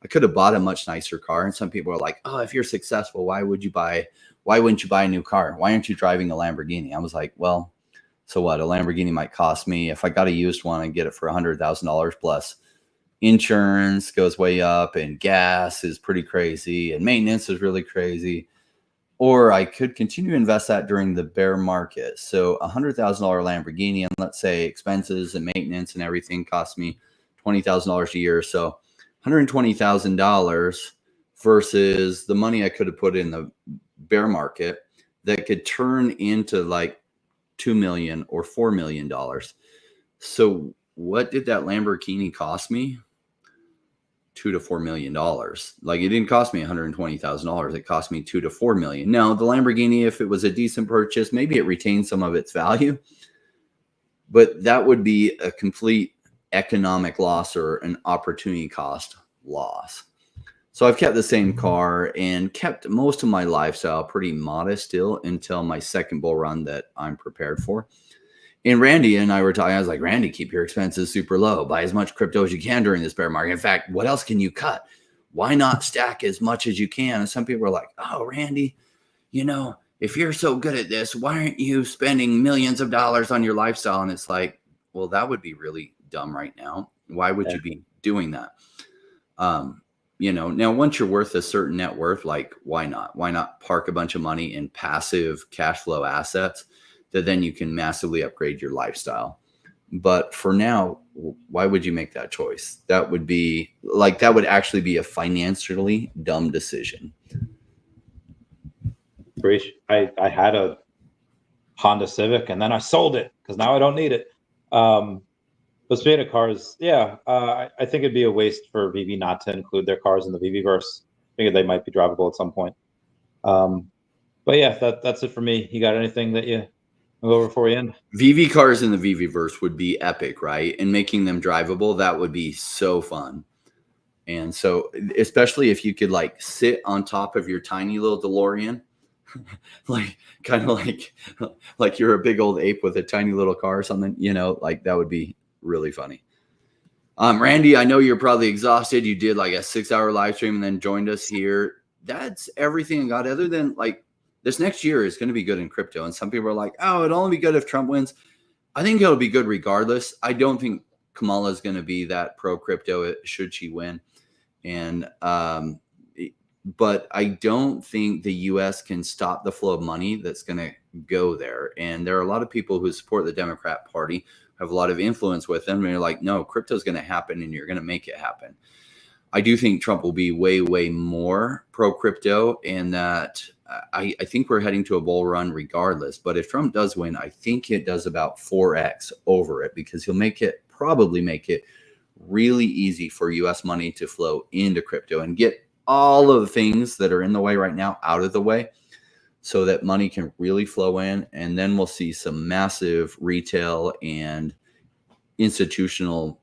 I could have bought a much nicer car. And some people are like, oh, if you're successful, why wouldn't you buy a new car? Why aren't you driving a Lamborghini? I was like, well, so what? A Lamborghini might cost me, if I got a used one, I'd get it for $100,000 plus. Insurance goes way up, and gas is pretty crazy, and maintenance is really crazy. Or I could continue to invest that during the bear market. So $100,000 Lamborghini, and let's say expenses and maintenance and everything cost me $20,000 a year. So $120,000 versus the money I could have put in the bear market that could turn into like $2 million or $4 million. So what did that Lamborghini cost me? $2 to $4 million. Like, it didn't cost me $120,000. It cost me $2 to $4 million. Now, the Lamborghini, if it was a decent purchase, maybe it retained some of its value, but that would be a complete economic loss or an opportunity cost loss. So I've kept the same car and kept most of my lifestyle pretty modest still until my second bull run that I'm prepared for. And Randy and I were talking. I was like, Randy, keep your expenses super low. Buy as much crypto as you can during this bear market. In fact, what else can you cut? Why not stack as much as you can? And some people are like, oh, Randy, if you're so good at this, why aren't you spending millions of dollars on your lifestyle? And it's like, well, that would be really dumb right now. Why would you be doing that? Now once you're worth a certain net worth, like why not? Why not park a bunch of money in passive cash flow assets that then you can massively upgrade your lifestyle? But for now, why would you make that choice? That would actually be a financially dumb decision. I had a Honda Civic and then I sold it because now I don't need it. But speaking of cars, I think it'd be a waste for VeVe not to include their cars in the VeVe-verse. I figured they might be drivable at some point. But yeah, that's it for me. You got anything that you go over before we end? VeVe cars in the VeVe-verse would be epic, right? And making them drivable, that would be so fun. And so, especially if you could like sit on top of your tiny little DeLorean, like you're a big old ape with a tiny little car or something, like that would be really funny. Randy, I know you're probably exhausted. You did like a 6-hour live stream and then joined us here. That's everything I got, other than like this next year is going to be good in crypto. And some people are like, oh, it'll only be good if Trump wins. I think it'll be good regardless. I don't think Kamala is going to be that pro crypto should she win. And, but I don't think the U.S. can stop the flow of money that's going to go there. And there are a lot of people who support the Democrat Party, have a lot of influence with them. And they're like, no, crypto is going to happen and you're going to make it happen. I do think Trump will be way, way more pro crypto, and that I think we're heading to a bull run regardless. But if Trump does win, I think it does about 4x over it, because he'll probably make it really easy for U.S. money to flow into crypto and get all of the things that are in the way right now out of the way, so that money can really flow in. And then we'll see some massive retail and institutional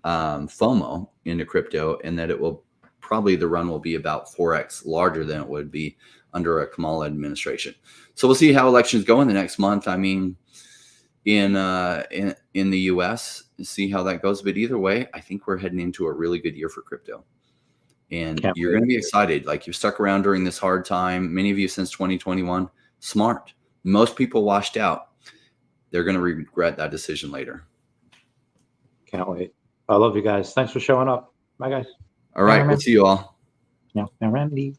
FOMO into crypto, and that the run will be about 4x larger than it would be under a Kamala administration. So we'll see how elections go in the next month. I mean, in the US, see how that goes. But either way, I think we're heading into a really good year for crypto. And you're going to be excited. Like, you've stuck around during this hard time. Many of you since 2021. Smart. Most people washed out. They're going to regret that decision later. Can't wait. I love you guys. Thanks for showing up. Bye, guys. All right. We'll see you all. Yeah, Randy.